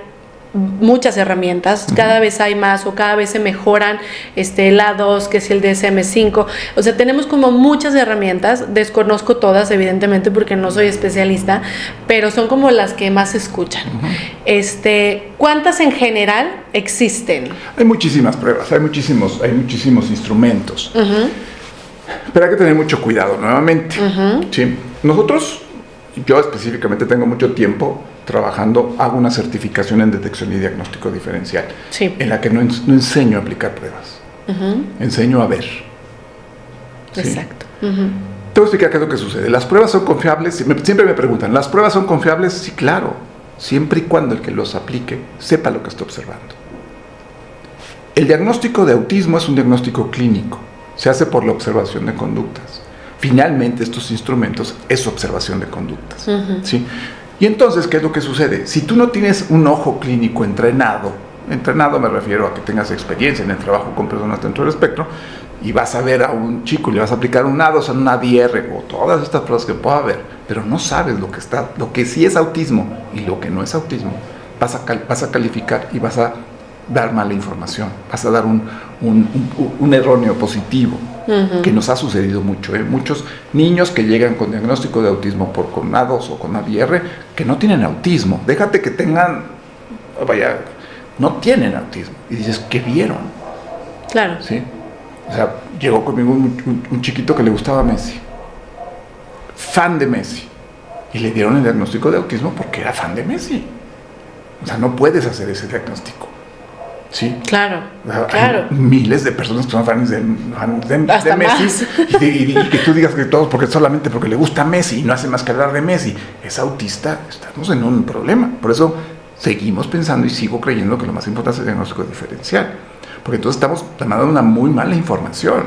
muchas herramientas, cada vez hay más o cada vez se mejoran el A2, que es el DSM-5, o sea, tenemos como muchas herramientas, desconozco todas evidentemente porque no soy especialista, pero son como las que más se escuchan. ¿Cuántas en general existen? Hay muchísimas pruebas, hay muchísimos instrumentos, pero hay que tener mucho cuidado nuevamente. ¿Sí? Yo específicamente tengo mucho tiempo trabajando, hago una certificación en detección y diagnóstico diferencial, sí, en la que no enseño a aplicar pruebas, enseño a ver. ¿Sí? Exacto. Te voy a explicar qué es lo que sucede. ¿Las pruebas son confiables? Siempre me preguntan, ¿las pruebas son confiables? Sí, claro, siempre y cuando el que los aplique sepa lo que está observando. El diagnóstico de autismo es un diagnóstico clínico, se hace por la observación de conductas. Finalmente, estos instrumentos es observación de conductas. ¿Sí? Y entonces, ¿qué es lo que sucede? Si tú no tienes un ojo clínico entrenado me refiero a que tengas experiencia en el trabajo con personas dentro del espectro, y vas a ver a un chico y le vas a aplicar un A2 en una ADR o todas estas pruebas que pueda haber, pero no sabes lo que sí es autismo y lo que no es autismo, vas a calificar y vas a dar mala información, vas a dar un erróneo positivo, que nos ha sucedido mucho. Muchos niños que llegan con diagnóstico de autismo con A2 o con ADR, que no tienen autismo, déjate que tengan, no tienen autismo, y dices, ¿qué vieron? Claro. ¿Sí? O sea, llegó conmigo un chiquito que le gustaba Messi, fan de Messi, y le dieron el diagnóstico de autismo porque era fan de Messi. O sea, no puedes hacer ese diagnóstico. ¿Sí? Claro, o sea, claro. Hay miles de personas que son fans de Messi y que tú digas que todos solamente porque le gusta Messi y no hace más que hablar de Messi es autista, estamos en un problema. Por eso seguimos pensando y sigo creyendo que lo más importante es el diagnóstico diferencial, porque entonces estamos dando una muy mala información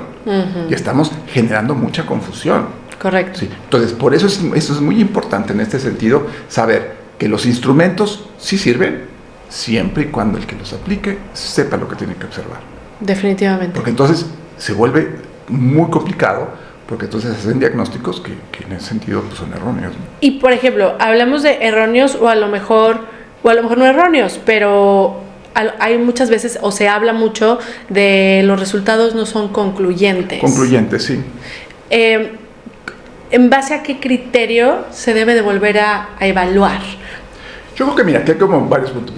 y estamos generando mucha confusión. Correcto. ¿Sí? Entonces, por eso es muy importante en este sentido saber que los instrumentos sí sirven, siempre y cuando el que los aplique sepa lo que tiene que observar. Definitivamente. Porque entonces se vuelve muy complicado, porque entonces hacen diagnósticos que en ese sentido pues, son erróneos, ¿no? Y por ejemplo, hablamos de erróneos o a lo mejor no erróneos, pero hay muchas veces o se habla mucho de los resultados no son concluyentes. Concluyentes, sí. ¿En base a qué criterio se debe de volver a evaluar? Yo creo que mira, que hay como varios puntos.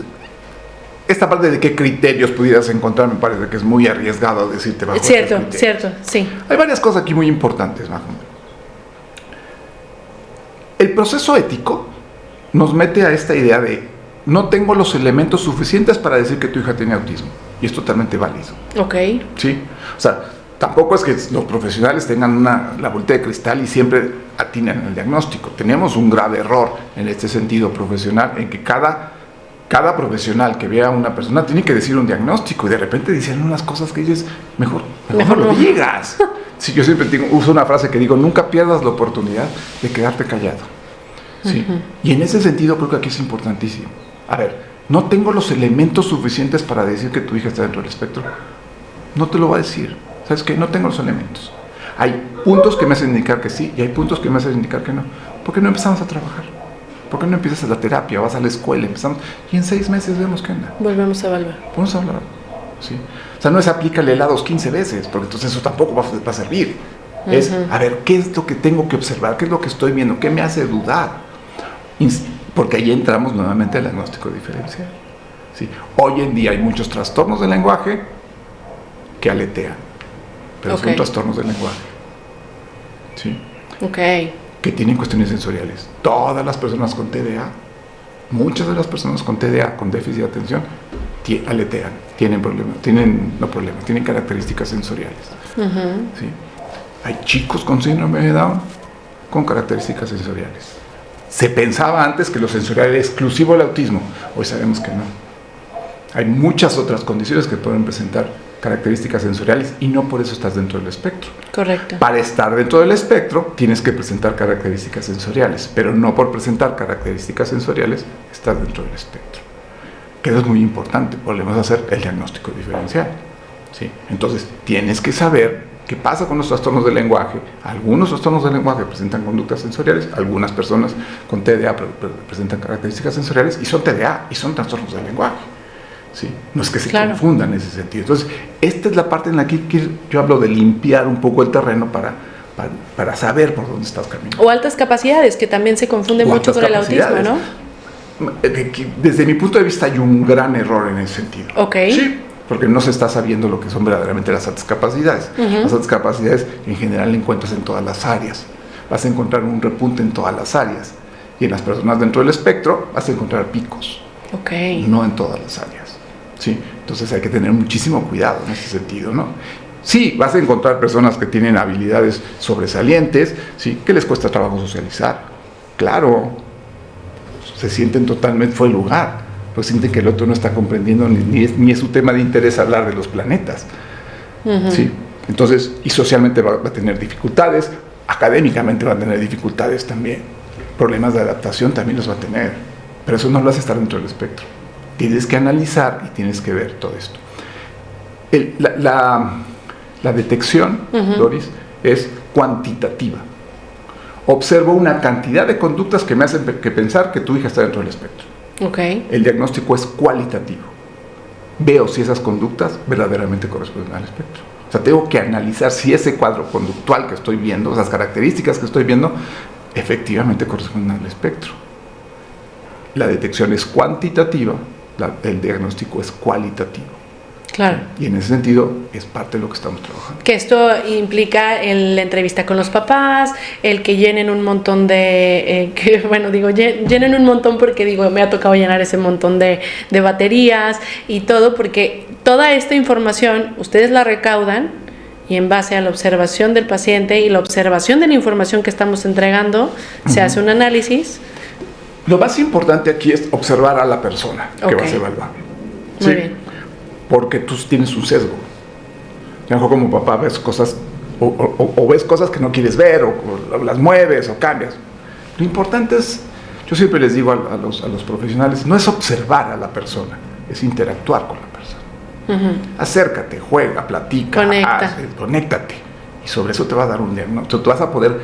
Esta parte de qué criterios pudieras encontrar me parece que es muy arriesgado decirte bajo Cierto, sí. Hay varias cosas aquí muy importantes, Majo. El proceso ético nos mete a esta idea de no tengo los elementos suficientes para decir que tu hija tiene autismo. Y es totalmente válido. Ok. ¿Sí? O sea, tampoco es que los profesionales tengan la bolita de cristal y siempre atinan el diagnóstico. Tenemos un grave error en este sentido profesional, en que cada profesional que vea a una persona tiene que decir un diagnóstico y de repente dicen unas cosas que dices, mejor no lo digas. Sí, yo siempre uso una frase que digo, nunca pierdas la oportunidad de quedarte callado. ¿Sí? Y en ese sentido creo que aquí es importantísimo. A ver, no tengo los elementos suficientes para decir que tu hija está dentro del espectro. No te lo va a decir. ¿Sabes qué? No tengo los elementos. Hay puntos que me hacen indicar que sí y hay puntos que me hacen indicar que no. ¿Por qué no empezamos a trabajar? ¿Por qué no empiezas a la terapia? Vas a la escuela, empezamos y en 6 meses vemos qué anda. Volvemos a evaluar. Vamos a hablar. ¿Sí? O sea, no es aplícale helados 15 veces, porque entonces eso tampoco va a servir. Es, a ver, ¿qué es lo que tengo que observar? ¿Qué es lo que estoy viendo? ¿Qué me hace dudar? Porque ahí entramos nuevamente al diagnóstico diferencial. ¿Sí? Hoy en día hay muchos trastornos del lenguaje que aletean, pero son trastornos del lenguaje. ¿Sí? Que tienen cuestiones sensoriales. Todas las personas con TDA, muchas de las personas con TDA, con déficit de atención, aletean, tienen características sensoriales. ¿Sí? Hay chicos con síndrome de Down con características sensoriales. Se pensaba antes que lo sensorial era exclusivo del autismo, hoy sabemos que no. Hay muchas otras condiciones que pueden presentar características sensoriales y no por eso estás dentro del espectro. Correcto. Para estar dentro del espectro tienes que presentar características sensoriales, pero no por presentar características sensoriales estás dentro del espectro. Que eso es muy importante, volvemos a hacer el diagnóstico diferencial. ¿Sí? Entonces tienes que saber qué pasa con los trastornos del lenguaje. Algunos trastornos del lenguaje presentan conductas sensoriales, algunas personas con TDA presentan características sensoriales y son TDA y son trastornos del lenguaje. ¿Sí? No es que se confundan en ese sentido. Entonces, esta es la parte en la que yo hablo de limpiar un poco el terreno para saber por dónde estás caminando. O altas capacidades, que también se confunden mucho con el autismo, ¿no? Desde mi punto de vista hay un gran error en ese sentido. Sí, porque no se está sabiendo lo que son verdaderamente las altas capacidades. Las altas capacidades en general encuentras en todas las áreas. Vas a encontrar un repunte en todas las áreas. Y en las personas dentro del espectro vas a encontrar picos. No en todas las áreas. ¿Sí? Entonces hay que tener muchísimo cuidado en ese sentido, ¿no? Sí, vas a encontrar personas que tienen habilidades sobresalientes, ¿sí? Que les cuesta trabajo socializar. Claro, se sienten totalmente fuera de lugar, pues sienten que el otro no está comprendiendo ni es su tema de interés hablar de los planetas. ¿Sí? Entonces, y socialmente va a tener dificultades, académicamente va a tener dificultades también, problemas de adaptación también los va a tener, pero eso no lo hace estar dentro del espectro. Tienes que analizar y tienes que ver todo esto. La detección, Doris, es cuantitativa. Observo una cantidad de conductas que me hacen pensar que tu hija está dentro del espectro. El diagnóstico es cualitativo. Veo si esas conductas verdaderamente corresponden al espectro. O sea, tengo que analizar si ese cuadro conductual que estoy viendo, esas características que estoy viendo, efectivamente corresponden al espectro. La detección es cuantitativa, el diagnóstico es cualitativo. Claro. Y en ese sentido es parte de lo que estamos trabajando. Que esto implica en la entrevista con los papás, el que llenen un montón de, llenen un montón porque me ha tocado llenar ese montón de baterías y todo, porque toda esta información ustedes la recaudan y en base a la observación del paciente y la observación de la información que estamos entregando, se hace un análisis. Lo más importante aquí es observar a la persona que vas a evaluar. Muy bien. Porque tú tienes un sesgo. A lo mejor como papá ves cosas o ves cosas que no quieres ver o las mueves o cambias. Lo importante es, yo siempre les digo a los profesionales, no es observar a la persona, es interactuar con la persona. Acércate, juega, platica, conéctate. Y sobre eso te va a dar un diagnóstico. Tú vas a poder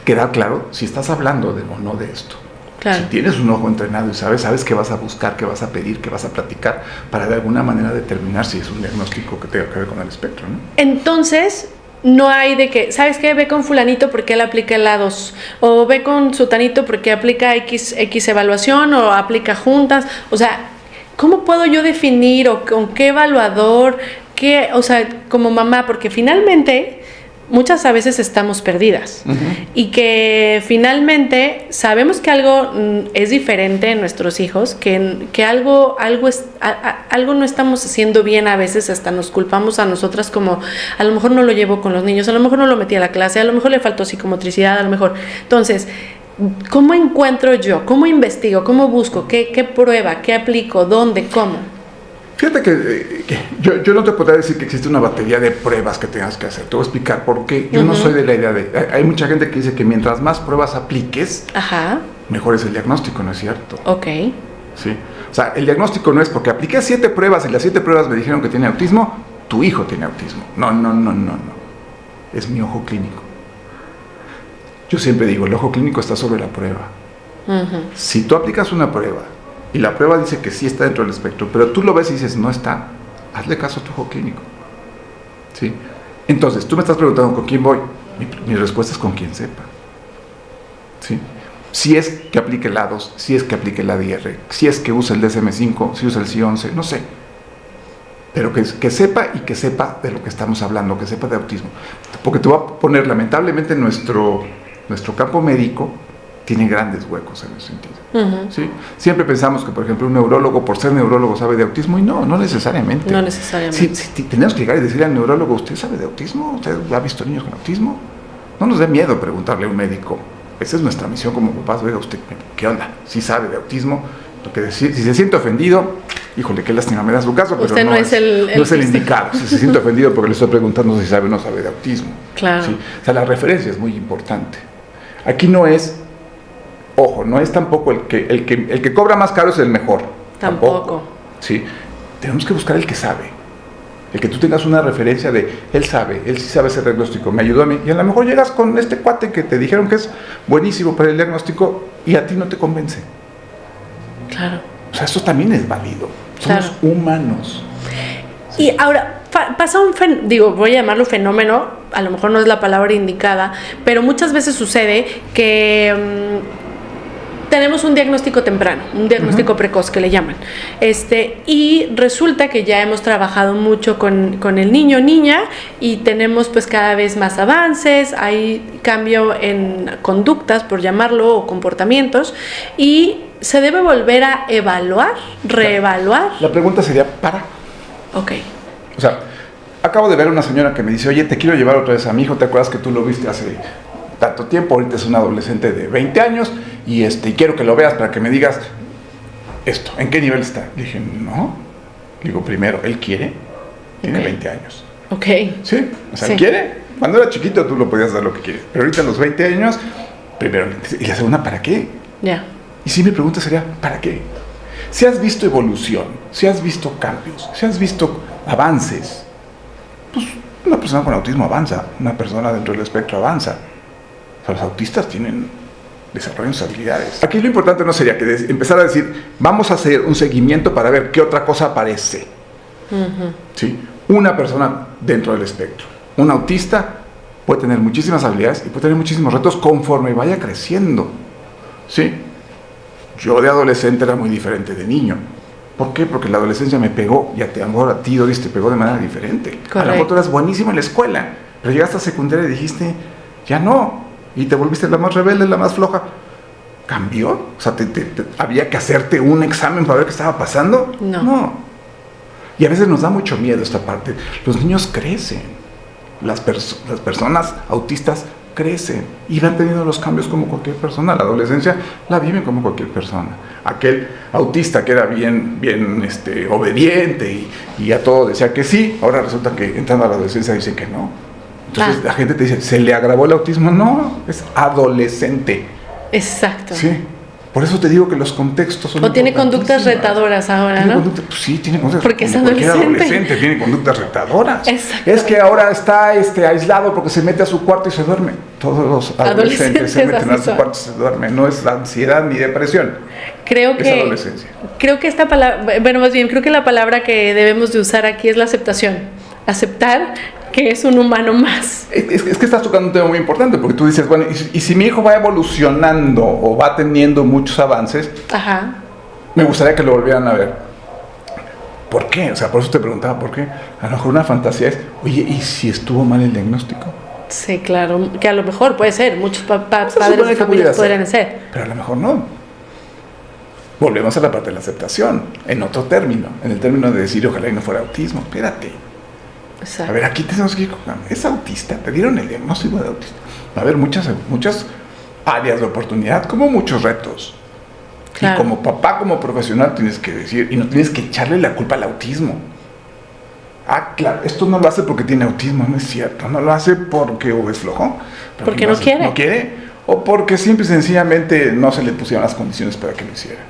quedar claro si estás hablando o no de esto. Claro. Si tienes un ojo entrenado y sabes qué vas a buscar, qué vas a pedir, qué vas a platicar, para de alguna manera determinar si es un diagnóstico que tenga que ver con el espectro, ¿no? Entonces, no hay de que, ¿sabes qué? Ve con fulanito porque él aplica el A2, o ve con sutanito porque aplica X evaluación, o aplica juntas. O sea, ¿cómo puedo yo definir o con qué evaluador, como mamá? Porque finalmente muchas veces estamos perdidas y que finalmente sabemos que algo es diferente en nuestros hijos, que algo no estamos haciendo bien, a veces hasta nos culpamos a nosotras, como a lo mejor no lo llevo con los niños, a lo mejor no lo metí a la clase, a lo mejor le faltó psicomotricidad, a lo mejor. Entonces, ¿cómo encuentro yo? ¿Cómo investigo? ¿Cómo busco? ¿Qué prueba? ¿Qué aplico? ¿Dónde? ¿Cómo? Fíjate que yo no te podría decir que existe una batería de pruebas que tengas que hacer. Te voy a explicar por qué. Yo no soy de la idea de... Hay mucha gente que dice que mientras más pruebas apliques, mejor es el diagnóstico, ¿no es cierto? Sí. O sea, el diagnóstico no es porque apliqué 7 pruebas y las 7 pruebas me dijeron que tiene autismo, tu hijo tiene autismo. No. Es mi ojo clínico. Yo siempre digo, el ojo clínico está sobre la prueba. Si tú aplicas una prueba y la prueba dice que sí está dentro del espectro, pero tú lo ves y dices, no está, hazle caso a tu ojo clínico. ¿Sí? Entonces, tú me estás preguntando con quién voy. Mi respuesta es con quien sepa. ¿Sí? Si es que aplique el A2, si es que aplique el ADR, si es que usa el DSM-5, si usa el C11, no sé. Pero que sepa y que sepa de lo que estamos hablando, que sepa de autismo. Porque te voy a poner, lamentablemente, nuestro campo médico tiene grandes huecos en ese sentido. ¿Sí? Siempre pensamos que, por ejemplo, un neurólogo, por ser neurólogo, sabe de autismo, y no necesariamente. No necesariamente. Sí, tenemos que llegar y decirle al neurólogo, ¿usted sabe de autismo? ¿Usted ha visto niños con autismo? No nos dé miedo preguntarle a un médico. Esa es nuestra misión como papás. Oiga, ¿usted qué onda? ¿Sí sabe de autismo? Lo que decir, si se siente ofendido, híjole, qué lástima me da su caso, pero usted no es el indicado. Si se siente ofendido porque le estoy preguntando si sabe o no sabe de autismo. Claro. ¿Sí? O sea, la referencia es muy importante. Aquí no es... Ojo, no es tampoco el que cobra más caro es el mejor. Tampoco. Sí, tenemos que buscar el que sabe. El que tú tengas una referencia de, él sí sabe ese diagnóstico, me ayudó a mí. Y a lo mejor llegas con este cuate que te dijeron que es buenísimo para el diagnóstico y a ti no te convence. Claro. O sea, esto también es válido. Somos humanos. Sí. Y ahora, pasa voy a llamarlo fenómeno, a lo mejor no es la palabra indicada, pero muchas veces sucede que... tenemos un diagnóstico temprano, un diagnóstico precoz que le llaman, y resulta que ya hemos trabajado mucho con el niño o niña y tenemos pues cada vez más avances, hay cambio en conductas, por llamarlo, o comportamientos, y se debe volver a evaluar, reevaluar. La pregunta sería, ¿para? Ok. O sea, acabo de ver a una señora que me dice, oye, te quiero llevar otra vez a mi hijo, ¿te acuerdas que tú lo viste hace tanto tiempo? Ahorita es un adolescente de 20 años y quiero que lo veas para que me digas esto, ¿en qué nivel está? Le dije, no. Digo, primero, ¿él quiere? Tiene 20 años. Ok. ¿Sí? O sea, ¿él quiere? Cuando era chiquito tú lo podías dar lo que quieres, pero ahorita a los 20 años, primero, y la segunda, ¿para qué? Ya. Y si mi pregunta sería, ¿para qué? Si has visto evolución, si has visto cambios, si has visto avances, pues Una persona con autismo avanza, una persona dentro del espectro avanza. O sea, los autistas desarrollan sus habilidades. Aquí lo importante no sería que empezar a decir, vamos a hacer un seguimiento para ver qué otra cosa aparece. ¿Sí? Una persona dentro del espectro. Un autista puede tener muchísimas habilidades y puede tener muchísimos retos conforme vaya creciendo. ¿Sí? Yo de adolescente era muy diferente de niño. ¿Por qué? Porque la adolescencia me pegó, y a ti, Doris, te pegó de manera diferente. Correcto. A lo mejor tú eras buenísimo en la escuela, pero llegaste a secundaria y dijiste, ya no, y te volviste la más rebelde, la más floja. ¿Cambió? O sea, ¿había que hacerte un examen para ver qué estaba pasando? No. Y a veces nos da mucho miedo esta parte. Los niños crecen, las personas autistas crecen y van teniendo los cambios como cualquier persona. La adolescencia la viven como cualquier persona. Aquel autista que era bien obediente y a todo decía que sí, ahora resulta que entrando a la adolescencia dicen que no. Entonces la gente te dice, ¿se le agravó el autismo? No, es adolescente. Exacto. Sí. Por eso te digo que los contextos son. O tiene conductas retadoras ahora, ¿no? Pues sí, tiene conductas. Porque es adolescente. Tiene conductas retadoras. Es que ahora está aislado porque se mete a su cuarto y se duerme. Todos los adolescentes se meten a su cuarto y se duermen. No es ansiedad ni depresión. Creo que adolescencia. Creo que esta palabra, creo que la palabra que debemos de usar aquí es la aceptación. Aceptar que es un humano más. Es que estás tocando un tema muy importante, porque tú dices, bueno, y si mi hijo va evolucionando o va teniendo muchos avances, me gustaría que lo volvieran a ver. ¿Por qué? O sea, por eso te preguntaba, ¿por qué? A lo mejor una fantasía es, oye, ¿y si estuvo mal el diagnóstico? Sí, claro, que a lo mejor puede ser, muchos padres de familias podrían ser. Pero a lo mejor no. Volvemos a la parte de la aceptación, en otro término, en el término de decir, ojalá y no fuera autismo, espérate. Exacto. A ver, aquí tenemos que ir con, es autista, te dieron el diagnóstico de autista. Va a haber muchas áreas de oportunidad, como muchos retos. Claro. Y como papá, como profesional, tienes que decir, y no tienes que echarle la culpa al autismo. Claro, esto no lo hace porque tiene autismo, no es cierto. No lo hace porque o es flojo, porque no quiere. No quiere, o porque simple y sencillamente no se le pusieron las condiciones para que lo hiciera.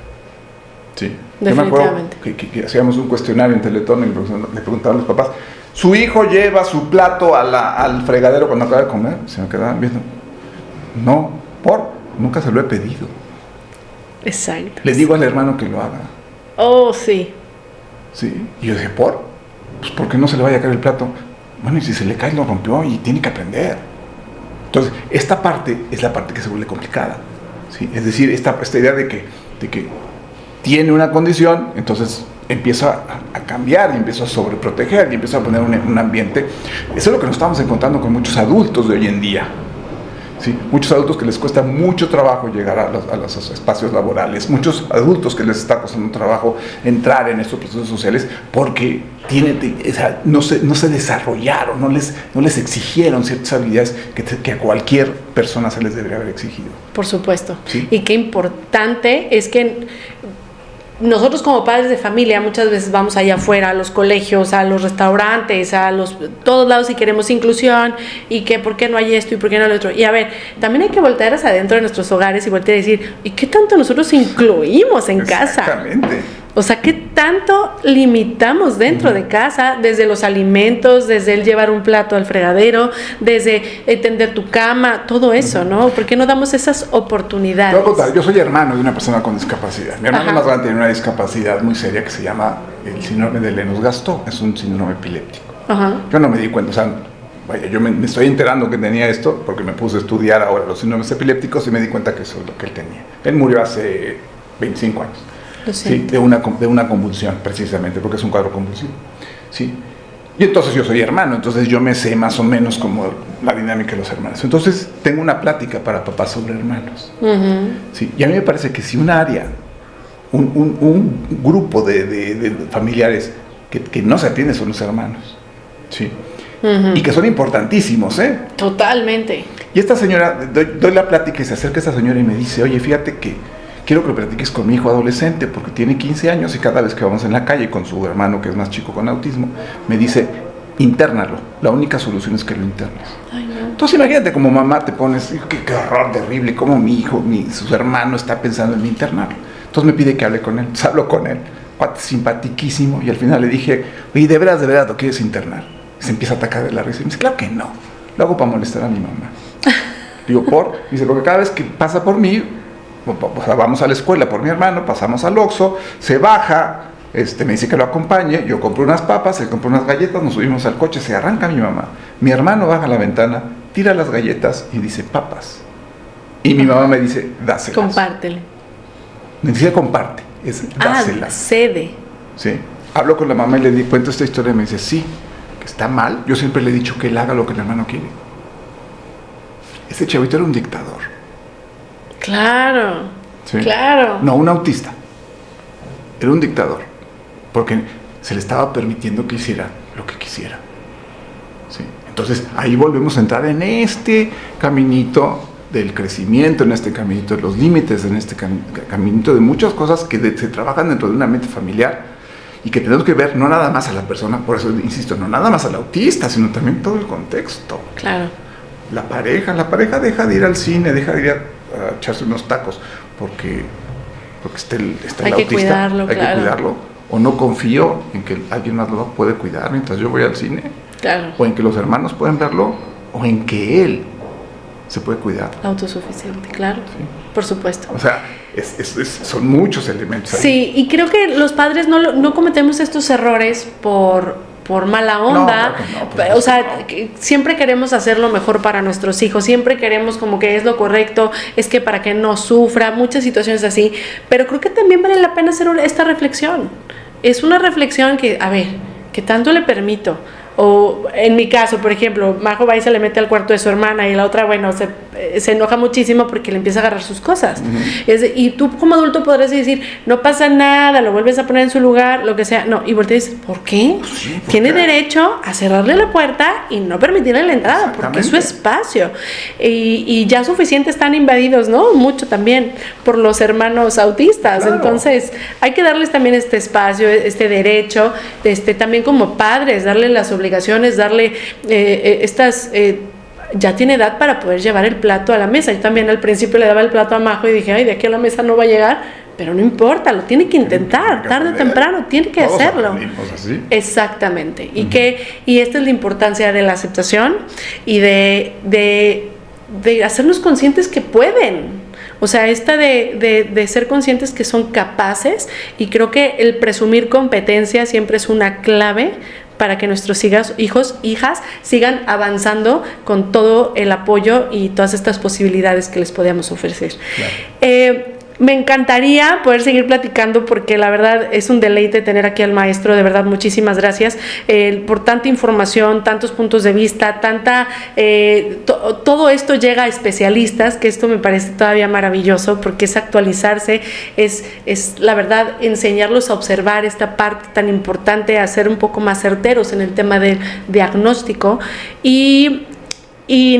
Sí. Yo me acuerdo que hacíamos un cuestionario en Teletón y le preguntaban a los papás, ¿su hijo lleva su plato al fregadero cuando acaba de comer? Se me quedaban viendo. No, nunca se lo he pedido. Exacto. Le digo al hermano que lo haga. Oh, sí. Sí. Y yo dije, ¿por? Pues porque no se le vaya a caer el plato. Bueno, y si se le cae, lo rompió y tiene que aprender. Entonces, esta parte es la parte que se vuelve complicada. ¿Sí? Es decir, esta idea de que tiene una condición, entonces empieza a cambiar y empieza a sobreproteger y empieza a poner un ambiente. Eso es lo que nos estamos encontrando con muchos adultos de hoy en día. ¿Sí? Muchos adultos que les cuesta mucho trabajo llegar a los espacios laborales, muchos adultos que les está costando trabajo entrar en estos procesos sociales porque no se desarrollaron, no les exigieron ciertas habilidades que a cualquier persona se les debería haber exigido. Por supuesto. ¿Sí? Y qué importante es que nosotros como padres de familia muchas veces vamos allá afuera a los colegios, a los restaurantes, todos lados y queremos inclusión y que por qué no hay esto y por qué no lo otro. Y a ver, también hay que voltear hacia adentro de nuestros hogares y voltear a decir, ¿y qué tanto nosotros incluimos en casa? Exactamente. O sea, ¿qué tanto limitamos dentro de casa? Desde los alimentos, desde el llevar un plato al fregadero, desde tender tu cama, todo eso, ¿no? ¿Por qué no damos esas oportunidades? Te voy a contar, yo soy hermano de una persona con discapacidad. Mi hermano más grande tiene una discapacidad muy seria que se llama el síndrome de Lennox-Gastaut. Es un síndrome epiléptico. Yo no me di cuenta, o sea, vaya, yo me estoy enterando que tenía esto porque me puse a estudiar ahora los síndromes epilépticos y me di cuenta que eso es lo que él tenía. Él murió hace 25 años. Sí, de una convulsión, precisamente, porque es un cuadro convulsivo. ¿Sí? Y entonces yo soy hermano, entonces yo me sé más o menos como la dinámica de los hermanos. Entonces tengo una plática para papás sobre hermanos. ¿Sí? Y a mí me parece que si un área, un grupo de familiares que no se atiende son los hermanos. ¿Sí? Y que son importantísimos, ¿eh? Totalmente. Y esta señora, doy la plática y se acerca esta señora y me dice, oye, fíjate que quiero que lo platiques con mi hijo adolescente porque tiene 15 años y cada vez que vamos en la calle con su hermano que es más chico con autismo, me dice, internalo. La única solución es que lo internes. Ay, no. Entonces imagínate como mamá te pones, qué horror terrible, como mi hijo, su hermano está pensando en internarlo. Entonces me pide que hable con él. Entonces hablo con él, simpatiquísimo, y al final le dije, oye, de veras lo quieres internar. Se empieza a atacar de la risa. Y me dice, claro que no. Lo hago para molestar a mi mamá. Digo, dice, porque cada vez que pasa por mí, o sea, vamos a la escuela por mi hermano, pasamos al Oxxo, se baja, me dice que lo acompañe, yo compro unas papas, él compra unas galletas, nos subimos al coche, se arranca mi mamá. Mi hermano baja a la ventana, tira las galletas y dice, papas. Y mi mamá me dice, dáselas. Compártele. Me dice, comparte, es dáselas. Cede. Sí. Hablo con la mamá y le cuento esta historia y me dice, sí, que está mal. Yo siempre le he dicho que él haga lo que el hermano quiere. Ese chavito era un dictador. Claro, ¿sí? Claro. No, un autista. Era un dictador. Porque se le estaba permitiendo que hiciera lo que quisiera. ¿sí? Entonces, ahí volvemos a entrar en este caminito del crecimiento, en este caminito de los límites, en este caminito de muchas cosas que se trabajan dentro de un ambiente familiar y que tenemos que ver no nada más a la persona, por eso insisto, no nada más al autista, sino también todo el contexto. Claro. La pareja deja de ir al cine, deja de ir a echarse unos tacos porque está el autista. Hay que cuidarlo. O no confío en que alguien más lo puede cuidar mientras yo voy al cine. Claro. O en que los hermanos pueden verlo, o en que él se puede cuidar. Autosuficiente, claro. Sí. Por supuesto. O sea, son muchos elementos ahí. Sí, y creo que los padres no cometemos estos errores por mala onda. O sea, siempre queremos hacer lo mejor para nuestros hijos, siempre queremos como que es lo correcto, es que para que no sufra, muchas situaciones así, pero creo que también vale la pena hacer esta reflexión. Es una reflexión que, a ver, ¿qué tanto le permito? O en mi caso, por ejemplo, Majo va y se le mete al cuarto de su hermana y la otra, bueno, se enoja muchísimo porque le empieza a agarrar sus cosas. Y tú como adulto podrás decir, no pasa nada, lo vuelves a poner en su lugar, lo que sea. No, y volteas y dices, ¿por qué? Sí, tiene derecho a cerrarle la puerta y no permitirle la entrada, porque es su espacio. Y ya suficiente están invadidos, ¿no? Mucho también por los hermanos autistas. Claro. Entonces, hay que darles también este espacio, este derecho, también como padres, darle las obligaciones, darle ya tiene edad para poder llevar el plato a la mesa. Yo también al principio le daba el plato a Majo y dije, ay, de aquí a la mesa no va a llegar, pero no importa, lo tiene que intentar, tarde o temprano, tiene que hacerlo. Así. Exactamente. Y esta es la importancia de la aceptación y de hacernos conscientes que pueden. O sea, de ser conscientes que son capaces, y creo que el presumir competencia siempre es una clave para que nuestros hijas sigan avanzando con todo el apoyo y todas estas posibilidades que les podamos ofrecer. Claro. Me encantaría poder seguir platicando porque la verdad es un deleite tener aquí al maestro, de verdad muchísimas gracias por tanta información, tantos puntos de vista, todo esto llega a especialistas, que esto me parece todavía maravilloso porque es actualizarse, es la verdad enseñarlos a observar esta parte tan importante, a ser un poco más certeros en el tema del diagnóstico y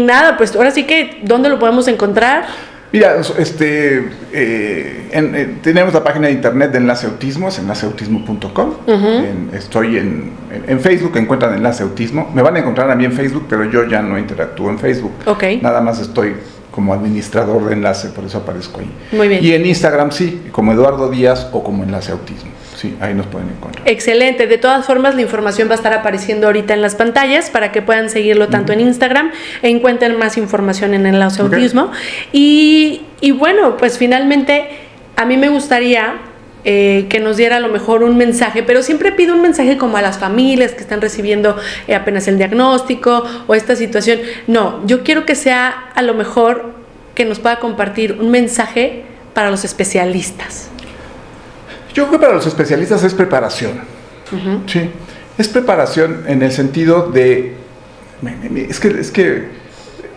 nada, pues ahora sí que ¿dónde lo podemos encontrar? Mira, tenemos la página de internet de Enlace Autismo, es enlaceautismo.com. Estoy en Facebook, encuentran Enlace Autismo. Me van a encontrar a mí en Facebook, pero yo ya no interactúo en Facebook. Okay. Nada más estoy como administrador de Enlace, por eso aparezco ahí. Muy bien. Y en Instagram sí, como Eduardo Díaz o como Enlace Autismo. Sí, ahí nos pueden encontrar. Excelente. De todas formas, la información va a estar apareciendo ahorita en las pantallas para que puedan seguirlo tanto en Instagram e encuentren más información en Enlace Autismo. Y bueno, pues finalmente a mí me gustaría que nos diera a lo mejor un mensaje, pero siempre pido un mensaje como a las familias que están recibiendo apenas el diagnóstico o esta situación. No, yo quiero que sea a lo mejor que nos pueda compartir un mensaje para los especialistas. Yo creo que para los especialistas es preparación. Sí, es preparación en el sentido de... Es que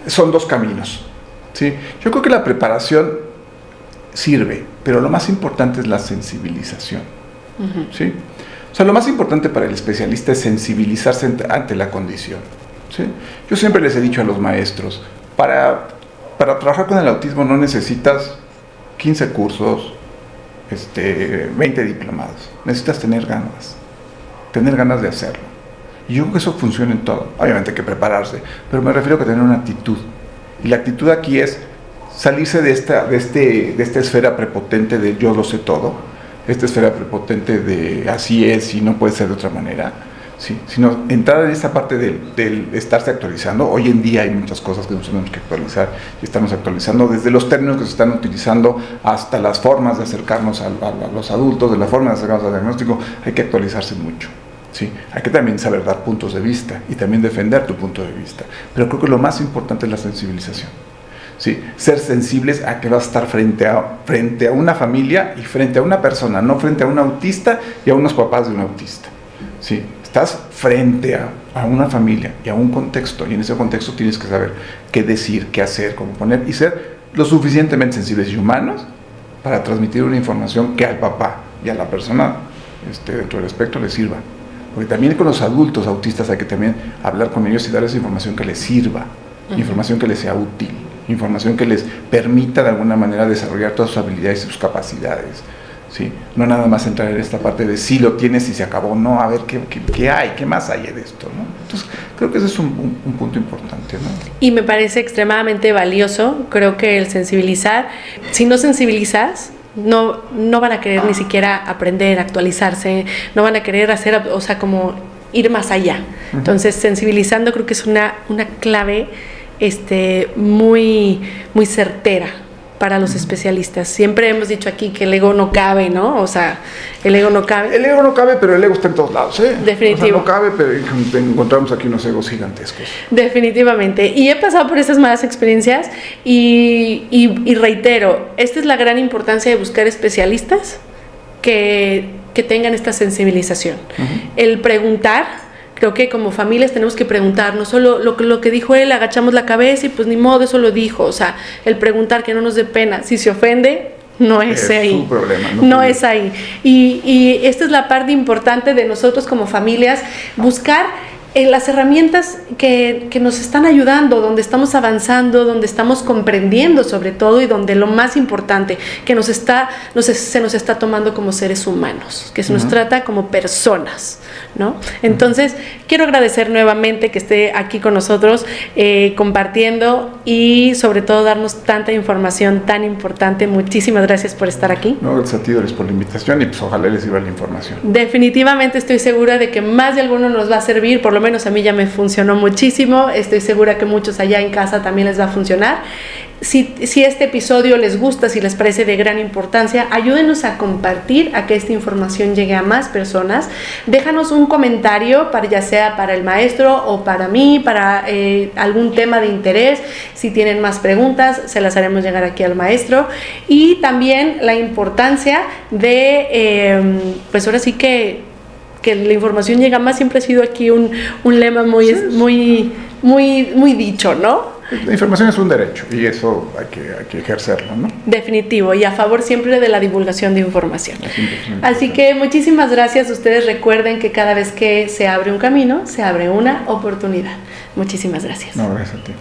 son dos caminos. ¿sí? Yo creo que la preparación sirve, pero lo más importante es la sensibilización. ¿sí? O sea, lo más importante para el especialista es sensibilizarse ante la condición. ¿sí? Yo siempre les he dicho a los maestros, para trabajar con el autismo no necesitas 15 cursos, 20 diplomados. Necesitas tener ganas de hacerlo. Y yo creo que eso funciona en todo. Obviamente hay que prepararse, pero me refiero a que tener una actitud. Y la actitud aquí es salirse de esta esfera prepotente de yo lo sé todo, esta esfera prepotente de así es y no puede ser de otra manera, Sí, sino entrar en esa parte del estarse actualizando. Hoy en día hay muchas cosas que nos tenemos que actualizar y estamos actualizando desde los términos que se están utilizando hasta las formas de acercarnos a los adultos, de la forma de acercarnos al diagnóstico. Hay que actualizarse mucho. Sí, hay que también saber dar puntos de vista y también defender tu punto de vista. Pero creo que lo más importante es la sensibilización. Sí, ser sensibles a que vas a estar frente a una familia y frente a una persona, no frente a un autista y a unos papás de un autista. Sí, estás frente a una familia y a un contexto, y en ese contexto tienes que saber qué decir, qué hacer, cómo poner, y ser lo suficientemente sensibles y humanos para transmitir una información que al papá y a la persona dentro del espectro le sirva. Porque también con los adultos autistas hay que también hablar con ellos y darles información que les sirva, información que les sea útil, información que les permita de alguna manera desarrollar todas sus habilidades y sus capacidades. ¿Sí? No nada más entrar en esta parte de si lo tienes y se acabó, no, a ver qué hay, qué más hay de esto, ¿no? Entonces, creo que ese es un punto importante, ¿no? Y me parece extremadamente valioso, creo que el sensibilizar, si no sensibilizas, no van a querer ni siquiera aprender, actualizarse, no van a querer hacer, o sea, como ir más allá. Entonces, sensibilizando creo que es una clave muy, muy certera para los especialistas. Siempre hemos dicho aquí que el ego no cabe, ¿no? O sea, el ego no cabe. El ego no cabe, pero el ego está en todos lados, ¿eh? Definitivo. O sea, no cabe, pero encontramos aquí unos egos gigantescos. Definitivamente. Y he pasado por esas malas experiencias y reitero, esta es la gran importancia de buscar especialistas que tengan esta sensibilización. El preguntar. Creo que como familias tenemos que preguntar, no solo lo que dijo él, agachamos la cabeza y pues ni modo, eso lo dijo. O sea, el preguntar, que no nos dé pena. Si se ofende, no es ahí. Su problema, no es ahí. Y esta es la parte importante de nosotros como familias, buscar las herramientas que nos están ayudando, donde estamos avanzando, donde estamos comprendiendo sobre todo, y donde lo más importante, que se nos está tomando como seres humanos, que se nos trata como personas, ¿no? Entonces, quiero agradecer nuevamente que esté aquí con nosotros, compartiendo y sobre todo darnos tanta información tan importante. Muchísimas gracias por estar aquí. No, gracias a ti, Doris, por la invitación, y pues ojalá les sirva la información. Definitivamente estoy segura de que más de alguno nos va a servir, por lo menos a mí ya me funcionó muchísimo, estoy segura que muchos allá en casa también les va a funcionar. Si este episodio les gusta, si les parece de gran importancia, ayúdenos a compartir, a que esta información llegue a más personas. Déjanos un comentario, ya sea para el maestro o para mí, para algún tema de interés. Si tienen más preguntas, se las haremos llegar aquí al maestro. Y también la importancia de, pues ahora sí que la información llega más, siempre ha sido aquí un lema muy dicho, ¿no? La información es un derecho y eso hay que ejercerlo, ¿no? Definitivo, y a favor siempre de la divulgación de información. Así que muchísimas gracias. Ustedes recuerden que cada vez que se abre un camino, se abre una oportunidad. Muchísimas gracias. No, gracias a ti.